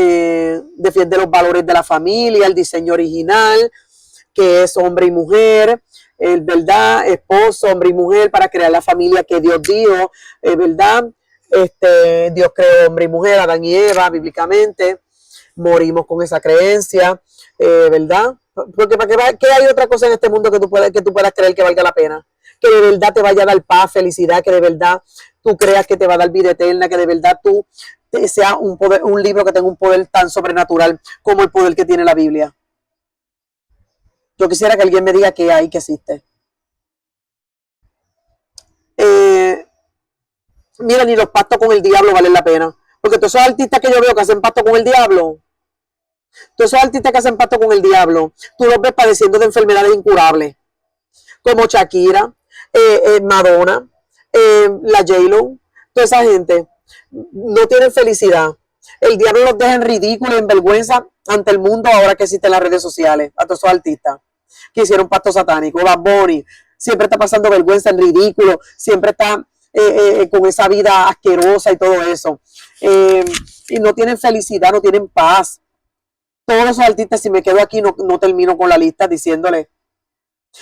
Defiende los valores de la familia, el diseño original, que es hombre y mujer, ¿verdad? Esposo, hombre y mujer, para crear la familia que Dios dijo, ¿verdad? Dios creó hombre y mujer, Adán y Eva, bíblicamente. Morimos con esa creencia, ¿verdad? Porque ¿qué hay otra cosa en este mundo que tú puedas creer que valga la pena? Que de verdad te vaya a dar paz, felicidad, que de verdad tú creas que te va a dar vida eterna, que de verdad tú sea un libro que tenga un poder tan sobrenatural como el poder que tiene la Biblia. Yo quisiera que alguien me diga qué hay, que existe. Mira, ni los pactos con el diablo valen la pena. Porque todos esos artistas que yo veo que hacen pacto con el diablo, todos esos artistas que hacen pacto con el diablo, tú los ves padeciendo de enfermedades incurables, como Shakira, Madonna, la J-Lo, toda esa gente no tienen felicidad. El diablo los deja en ridículo y en vergüenza ante el mundo ahora que existen las redes sociales, a todos esos artistas que hicieron pacto satánico. Bad Bunny siempre está pasando vergüenza, en ridículo, siempre está con esa vida asquerosa y todo eso. Y no tienen felicidad, no tienen paz. Todos esos artistas, si me quedo aquí, no termino con la lista diciéndole.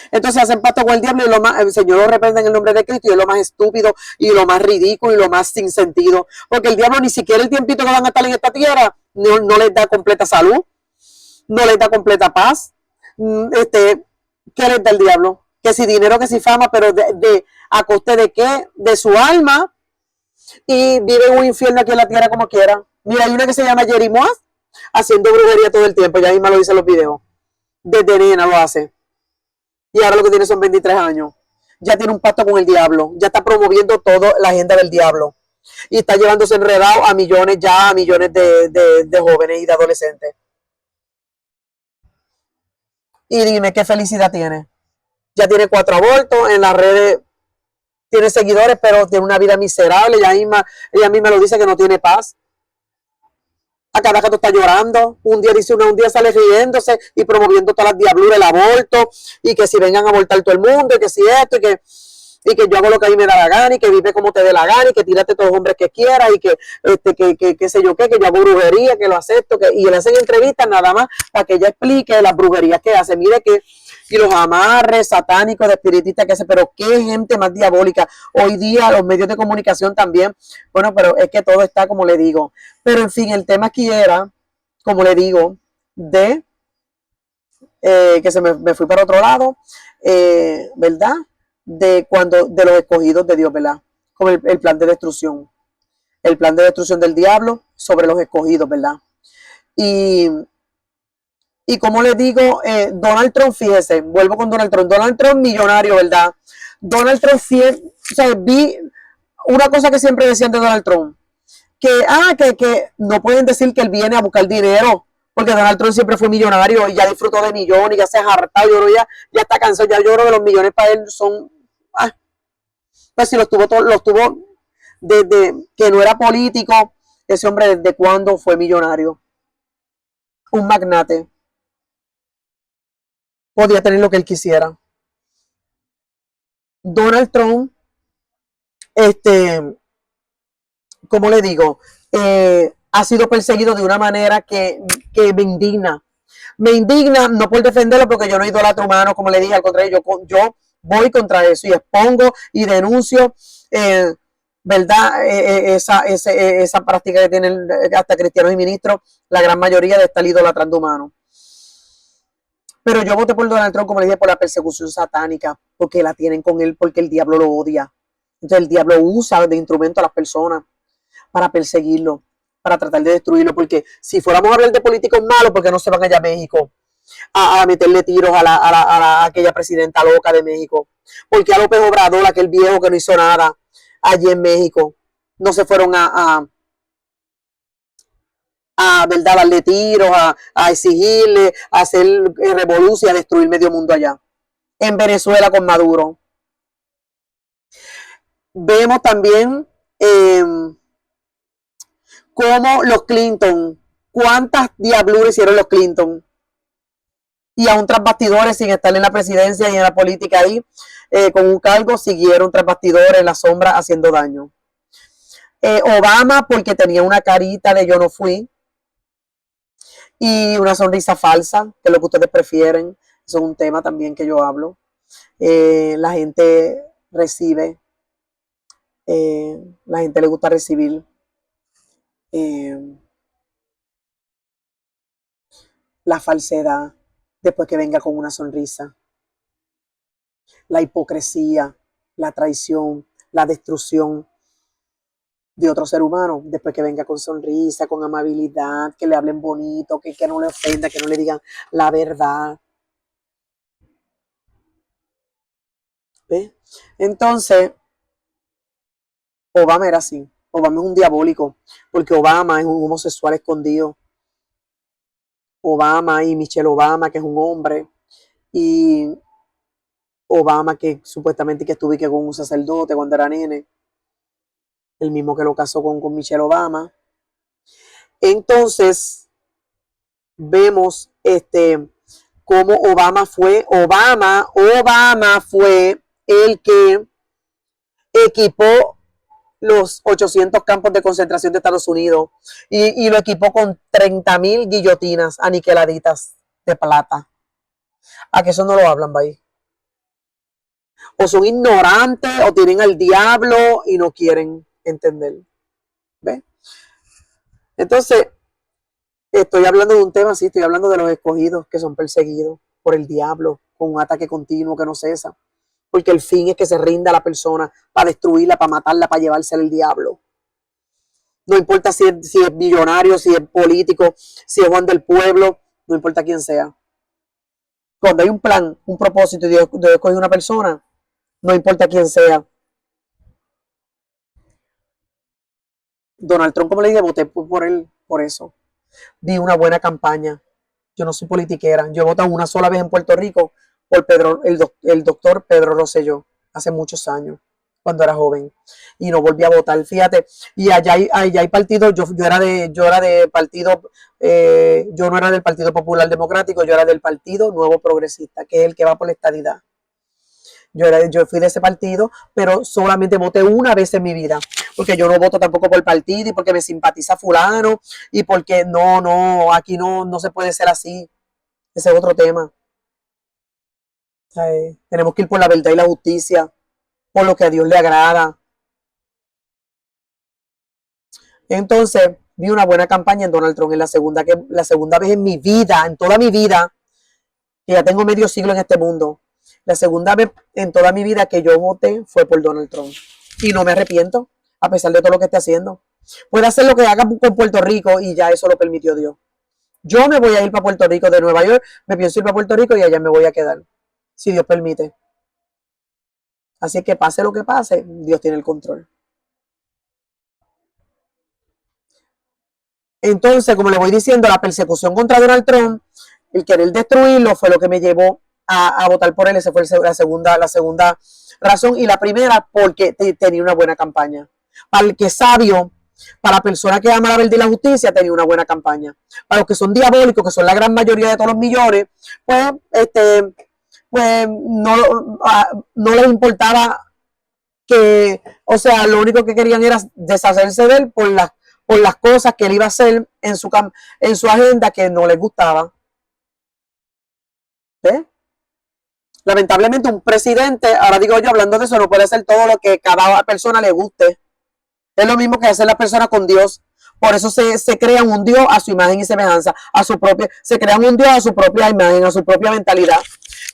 Entonces hacen pacto con el diablo y el Señor lo reprende en el nombre de Cristo, y es lo más estúpido y lo más ridículo y lo más sin sentido, porque el diablo ni siquiera el tiempito que van a estar en esta tierra no les da completa salud, no les da completa paz. ¿Qué les da el diablo? Que si dinero, que si fama, pero a coste de qué? De su alma, y vive en un infierno aquí en la tierra como quiera. Mira, hay una que se llama Jerry Moaz haciendo brujería todo el tiempo, ya misma lo dice en los videos, desde nena lo hace. Y ahora lo que tiene son 23 años. Ya tiene un pacto con el diablo. Ya está promoviendo toda la agenda del diablo. Y está llevándose enredado a millones de jóvenes y de adolescentes. Y dime, ¿qué felicidad tiene? Ya tiene 4 abortos, en las redes tiene seguidores, pero tiene una vida miserable. Ella misma lo dice, que no tiene paz. A cada rato está llorando. Un día dice un día sale riéndose y promoviendo todas las diabluras, el aborto, y que si vengan a abortar todo el mundo, y que si esto, y que y que yo hago lo que a mí me da la gana y que vive como te dé la gana y que tírate todos los hombres que quieras y que sé yo qué, que yo hago brujería, que lo acepto, y le hacen entrevistas nada más para que ella explique las brujerías que hace. Mire que y los amarres satánicos de espiritistas que hace, pero qué gente más diabólica. Hoy día los medios de comunicación también, bueno, pero es que todo está como le digo. Pero en fin, el tema aquí era, como le digo, de que me fui para otro lado, ¿verdad? De los escogidos de Dios, ¿verdad? Como el plan de destrucción. El plan de destrucción del diablo sobre los escogidos, ¿verdad? Y como les digo, Donald Trump, fíjese, vuelvo con Donald Trump millonario, ¿verdad? Donald Trump, o sea, vi una cosa que siempre decían de Donald Trump, que no pueden decir que él viene a buscar dinero, porque Donald Trump siempre fue millonario y ya disfrutó de millones, ya se ha hartado, yo creo ya está cansado, ya yo creo que los millones para él son, pues si los tuvo desde que no era político, ese hombre desde cuándo fue millonario, un magnate, podía tener lo que él quisiera. Donald Trump, como le digo, ha sido perseguido de una manera que me indigna. Me indigna no por defenderlo porque yo no idolatro humano, como le dije, al contrario, yo voy contra eso y expongo y denuncio, ¿verdad? Esa práctica que tienen hasta cristianos y ministros, la gran mayoría de estar idolatrando humanos. Pero yo voté por Donald Trump, como le dije, por la persecución satánica, porque la tienen con él, porque el diablo lo odia. Entonces el diablo usa de instrumento a las personas para perseguirlo, para tratar de destruirlo, porque si fuéramos a hablar de políticos malos, ¿por qué no se van allá a México a meterle tiros a aquella presidenta loca de México? Porque a López Obrador, aquel viejo que no hizo nada allí en México, no se fueron a ¿verdad? Darle tiros, a exigirle, a hacer revolución, a destruir medio mundo allá. En Venezuela con Maduro. Vemos también cómo los Clinton, cuántas diabluras hicieron los Clinton. Y aún tras bastidores, sin estar en la presidencia y en la política ahí, con un cargo, siguieron tras bastidores en la sombra haciendo daño. Obama, porque tenía una carita de yo no fui, y una sonrisa falsa, que es lo que ustedes prefieren. Eso es un tema también que yo hablo. La gente recibe, la gente le gusta recibir la falsedad después que venga con una sonrisa. La hipocresía, la traición, la destrucción de otro ser humano, después que venga con sonrisa, con amabilidad, que le hablen bonito, que no le ofenda, que no le digan la verdad. ¿Ves? Entonces, Obama era así. Obama es un diabólico, porque Obama es un homosexual escondido. Obama y Michelle Obama, que es un hombre, y Obama, que supuestamente que estuve con un sacerdote cuando era nene, el mismo que lo casó con Michelle Obama. Entonces, vemos cómo Obama fue el que equipó los 800 campos de concentración de Estados Unidos y lo equipó con 30,000 guillotinas aniquiladitas de plata. ¿A que eso no lo hablan, ahí? O son ignorantes o tienen al diablo y no quieren entender. ¿Ves? Entonces, estoy hablando de un tema así, estoy hablando de los escogidos que son perseguidos por el diablo con un ataque continuo que no cesa. Porque el fin es que se rinda a la persona para destruirla, para matarla, para llevársela el diablo. No importa si es millonario, si es político, si es Juan del Pueblo, no importa quién sea. Cuando hay un plan, un propósito y Dios escoge una persona, no importa quién sea. Donald Trump, como le dije, voté por él, por eso. Vi una buena campaña. Yo no soy politiquera. Yo he votado una sola vez en Puerto Rico por el doctor Pedro Rosselló, hace muchos años, cuando era joven. Y no volví a votar, fíjate. Y allá hay partidos, yo era de partido, yo no era del Partido Popular Democrático, yo era del Partido Nuevo Progresista, que es el que va por la estadidad. Yo fui de ese partido, pero solamente voté una vez en mi vida, porque yo no voto tampoco por partido y porque me simpatiza fulano y porque aquí no se puede ser así. Ese es otro tema. Tenemos que ir por la verdad y la justicia, por lo que a Dios le agrada. Entonces, vi una buena campaña en Donald Trump en la segunda vez en mi vida, en toda mi vida, que ya tengo medio siglo en este mundo. La segunda vez en toda mi vida que yo voté fue por Donald Trump. Y no me arrepiento, a pesar de todo lo que esté haciendo. Puede hacer lo que haga con Puerto Rico y ya eso lo permitió Dios. Yo me voy a ir para Puerto Rico de Nueva York, me pienso ir para Puerto Rico y allá me voy a quedar, si Dios permite. Así que pase lo que pase, Dios tiene el control. Entonces, como le voy diciendo, la persecución contra Donald Trump, el querer destruirlo fue lo que me llevó a votar por él. Esa fue la segunda razón. Y la primera, porque tenía una buena campaña. Para el que es sabio, para la persona que ama la verdad y la justicia, tenía una buena campaña. Para los que son diabólicos, que son la gran mayoría de todos los millones, pues no les importaba o sea, lo único que querían era deshacerse de él por las cosas que él iba a hacer en su agenda que no les gustaba. ¿Ves? Lamentablemente un presidente, ahora digo yo, hablando de eso, no puede hacer todo lo que cada persona le guste. Es lo mismo que hacer las personas con Dios. Por eso se crean un Dios a su imagen y semejanza, se crean un Dios a su propia imagen, a su propia mentalidad.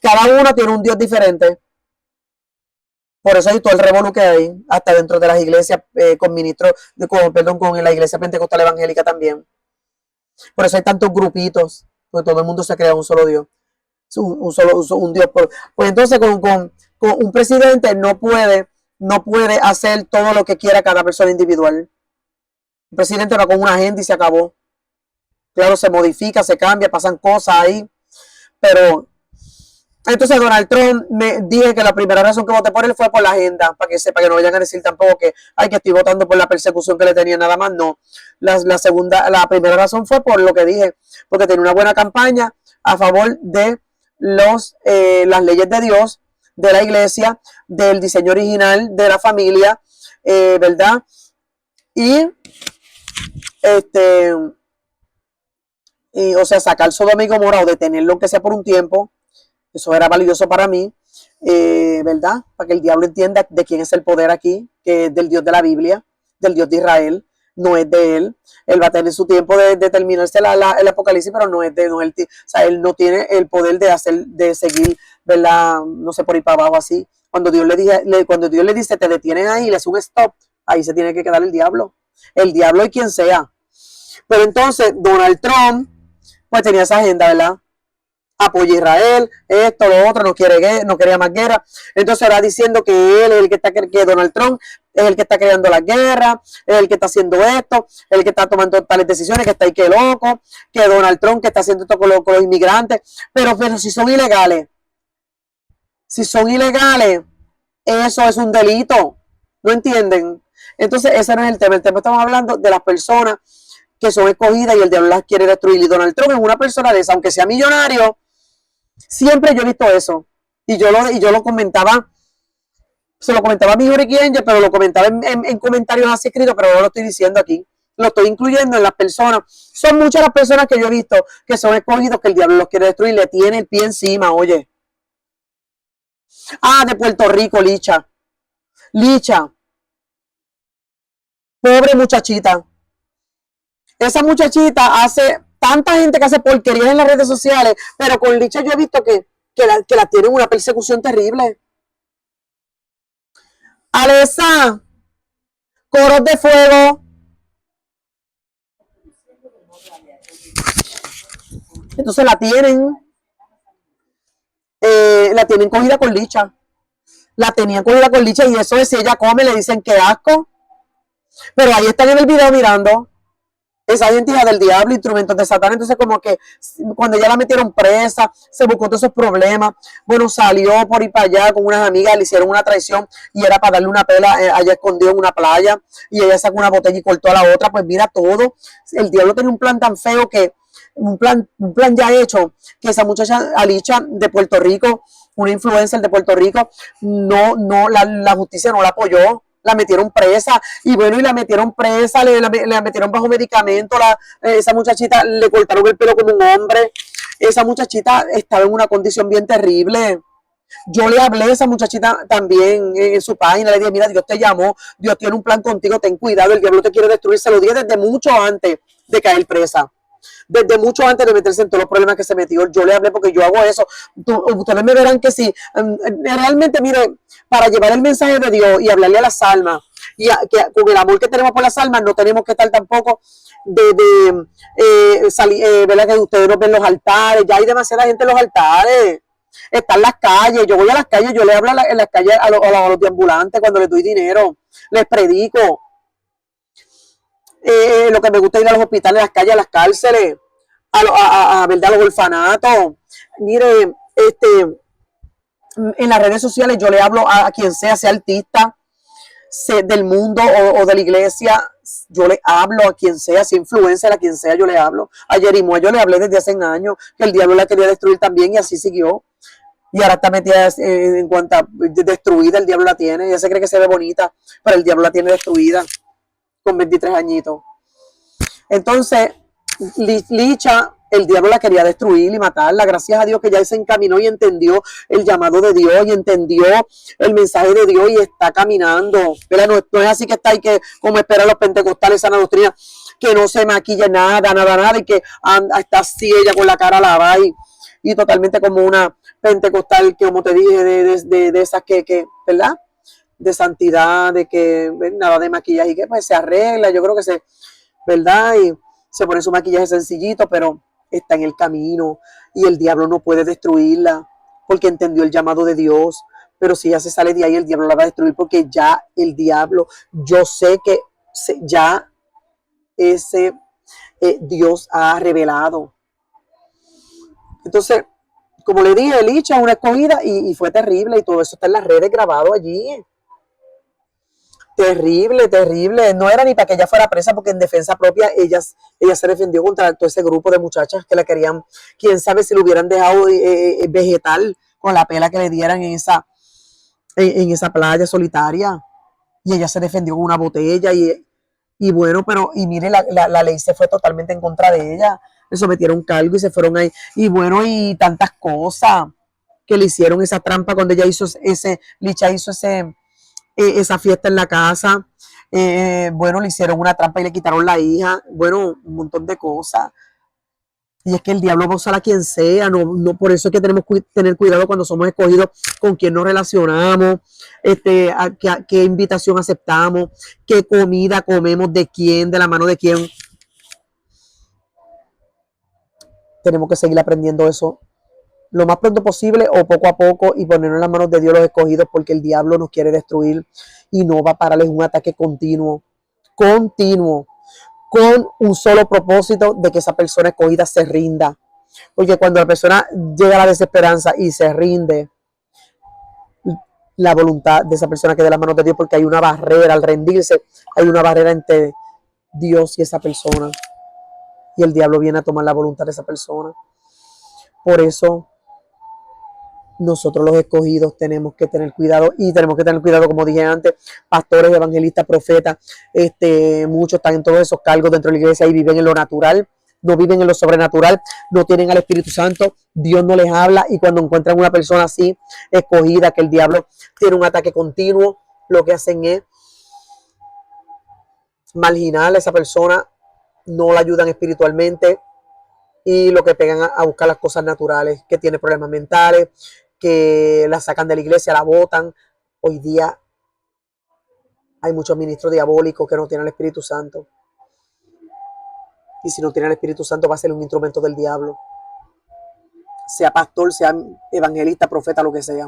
Cada uno tiene un Dios diferente. Por eso hay todo el revolú que hay, hasta dentro de las iglesias, con la iglesia pentecostal evangélica también. Por eso hay tantos grupitos, porque todo el mundo se crea un solo Dios. Un Dios. Pues entonces con un presidente no puede hacer todo lo que quiera cada persona individual. Un presidente va con una agenda y se acabó. Claro, se modifica, se cambia, pasan cosas ahí, pero entonces Donald Trump, me dije que la primera razón que voté por él fue por la agenda, para que sepa, que no vayan a decir tampoco que estoy votando por la persecución que le tenía, nada más. No, la primera razón fue por lo que dije, porque tenía una buena campaña a favor de las leyes de Dios, de la iglesia, del diseño original de la familia, ¿verdad? Y o sea, sacar Sodoma y Gomorra o detenerlo aunque sea por un tiempo. Eso era valioso para mí, ¿verdad? Para que el diablo entienda de quién es el poder aquí, que es del Dios de la Biblia, del Dios de Israel, no es de él. Él va a tener su tiempo de terminarse el Apocalipsis, pero no es de él. O sea, él no tiene el poder de seguir, ¿verdad? No sé, por ir para abajo así. Cuando Dios le dice, te detienes ahí, le hace un stop, ahí se tiene que quedar el diablo y quien sea. Pero entonces, Donald Trump, pues tenía esa agenda, ¿verdad? Apoya a Israel, esto, lo otro, no quería más guerra. Entonces era diciendo que él es el que que Donald Trump es el que está creando la guerra, es el que está haciendo esto, es el que está tomando tales decisiones, que está ahí que loco, que Donald Trump que está haciendo esto con los inmigrantes. Pero si son ilegales, eso es un delito. ¿No entienden? Entonces ese no es el tema. El tema, estamos hablando de las personas que son escogidas y el diablo las quiere destruir. Y Donald Trump es una persona de esa, aunque sea millonario. Siempre yo he visto eso. Y yo lo comentaba, se lo comentaba a mi Yurick Angel, pero lo comentaba en comentarios así escritos, pero no lo estoy diciendo aquí. Lo estoy incluyendo en las personas. Son muchas las personas que yo he visto que son escogidos, que el diablo los quiere destruir, le tiene el pie encima, oye. De Puerto Rico, Licha. Pobre muchachita. Esa muchachita hace tanta gente que hace porquerías en las redes sociales, pero con Licha yo he visto que la tienen una persecución terrible. Alesa, coros de fuego. Entonces la tienen cogida con Licha. La tenían cogida con Licha y eso es, si ella come le dicen que asco. Pero ahí están en el video mirando. Esa identidad del diablo, instrumentos de Satán. Entonces como que cuando ya la metieron presa, se buscó todos esos problemas, bueno, salió por ir para allá con unas amigas, le hicieron una traición y era para darle una pela, allá escondido en una playa, y ella sacó una botella y cortó a la otra. Pues mira todo, el diablo tenía un plan tan feo, que un plan ya hecho, que esa muchacha Alicia de Puerto Rico, una influencer de Puerto Rico, la justicia no la apoyó, la metieron presa, y bueno, y la metieron presa, la metieron bajo medicamento, esa muchachita le cortaron el pelo como un hombre, esa muchachita estaba en una condición bien terrible. Yo le hablé a esa muchachita también en su página, le dije, mira, Dios te llamó, Dios tiene un plan contigo, ten cuidado, el diablo te quiere destruir. Se lo dije desde mucho antes de caer presa, desde mucho antes de meterse en todos los problemas que se metió. Yo le hablé porque yo hago eso. Ustedes me verán que sí, realmente, mire, para llevar el mensaje de Dios y hablarle a las almas, que con el amor que tenemos por las almas, no tenemos que estar tampoco ¿verdad? Que ustedes no ven los altares, ya hay demasiada gente en los altares. Están las calles, yo voy a las calles, yo le hablo en las calles a los deambulantes cuando les doy dinero, les predico. Lo que me gusta es ir a los hospitales, a las calles, a las cárceles, ¿verdad? A los orfanatos. Mire, en las redes sociales yo le hablo a quien sea artista, del mundo o de la iglesia, yo le hablo a quien sea, si influencer, a quien sea, yo le hablo. A Jerimoa yo le hablé desde hace años que el diablo la quería destruir también y así siguió. Y ahora está metida en cuanto a destruida, el diablo la tiene. Ella se cree que se ve bonita, pero el diablo la tiene destruida con 23 añitos. Entonces, Licha, el diablo la quería destruir y matarla. Gracias a Dios que ya se encaminó y entendió el llamado de Dios y entendió el mensaje de Dios y está caminando. No es así que está ahí que, como esperan los pentecostales, sana doctrina, que no se maquilla nada, y que está así ella con la cara lavada y totalmente como una pentecostal, que como te dije, de esas que, ¿verdad? De santidad, de que nada de maquillaje y que pues se arregla, yo creo que ¿verdad? Y se pone su maquillaje sencillito, pero está en el camino y el diablo no puede destruirla porque entendió el llamado de Dios. Pero si ella se sale de ahí, el diablo la va a destruir porque ya el diablo, yo sé que ya ese Dios ha revelado. Entonces, como le dije, Licha es una escogida y fue terrible y todo eso está en las redes grabado allí. Terrible. No era ni para que ella fuera presa porque en defensa propia ella se defendió contra todo ese grupo de muchachas que la querían. Quién sabe si lo hubieran dejado vegetal con la pela que le dieran en esa playa solitaria. Y ella se defendió con una botella y bueno, pero y mire, la ley se fue totalmente en contra de ella. Le sometieron cargo y se fueron ahí. Y bueno, y tantas cosas que le hicieron esa trampa cuando ella Licha hizo esa fiesta en la casa. Bueno, le hicieron una trampa y le quitaron la hija. Bueno, un montón de cosas. Y es que el diablo va a usar a quien sea. No, por eso es que tenemos que tener cuidado cuando somos escogidos con quién nos relacionamos, qué invitación aceptamos, qué comida comemos, de quién, de la mano de quién. Tenemos que seguir aprendiendo eso lo más pronto posible o poco a poco y ponernos en las manos de Dios los escogidos, porque el diablo nos quiere destruir y no va a parar. Es un ataque continuo, con un solo propósito de que esa persona escogida se rinda. Porque cuando la persona llega a la desesperanza y se rinde, la voluntad de esa persona queda en las manos de Dios, porque hay una barrera al rendirse, hay una barrera entre Dios y esa persona. Y el diablo viene a tomar la voluntad de esa persona. Por eso nosotros los escogidos tenemos que tener cuidado y tenemos que tener cuidado, como dije antes, pastores, evangelistas, profetas, muchos están en todos esos cargos dentro de la iglesia y viven en lo natural, no viven en lo sobrenatural, no tienen al Espíritu Santo, Dios no les habla, y cuando encuentran una persona así, escogida, que el diablo tiene un ataque continuo, lo que hacen es marginar a esa persona, no la ayudan espiritualmente y lo que pegan a buscar las cosas naturales, que tiene problemas mentales, que la sacan de la iglesia, la botan. Hoy día hay muchos ministros diabólicos que no tienen el Espíritu Santo. Y si no tienen el Espíritu Santo va a ser un instrumento del diablo. Sea pastor, sea evangelista, profeta, lo que sea.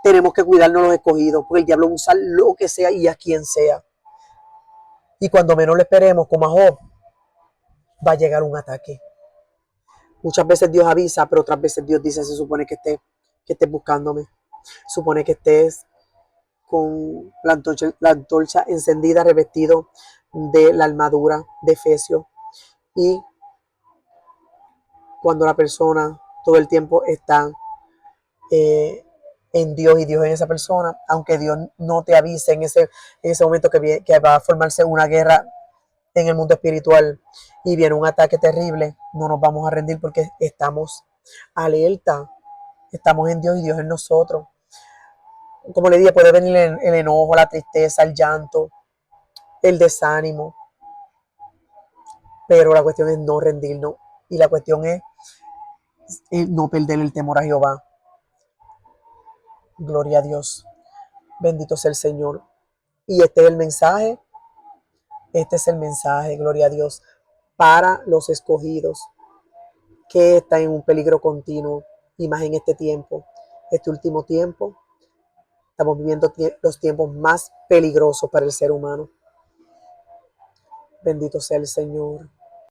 Tenemos que cuidarnos los escogidos, porque el diablo usa lo que sea y a quien sea. Y cuando menos lo esperemos, como a Job, va a llegar un ataque. Muchas veces Dios avisa, pero otras veces Dios dice, se supone que estés buscándome. Supone que estés con la antorcha encendida, revestido de la armadura de Efesios. Y cuando la persona todo el tiempo está en Dios y Dios en esa persona, aunque Dios no te avise en ese momento que va a formarse una guerra en el mundo espiritual y viene un ataque terrible, no nos vamos a rendir porque estamos alerta, estamos en Dios y Dios en nosotros. Como le dije, puede venir el enojo, la tristeza, el llanto, el desánimo, pero la cuestión es no rendirnos y la cuestión es no perder el temor a Jehová. Gloria a Dios. Bendito sea el Señor. Y este es el mensaje. Este es el mensaje, gloria a Dios, para los escogidos que están en un peligro continuo y más en este tiempo, este último tiempo. Estamos viviendo los tiempos más peligrosos para el ser humano. Bendito sea el Señor.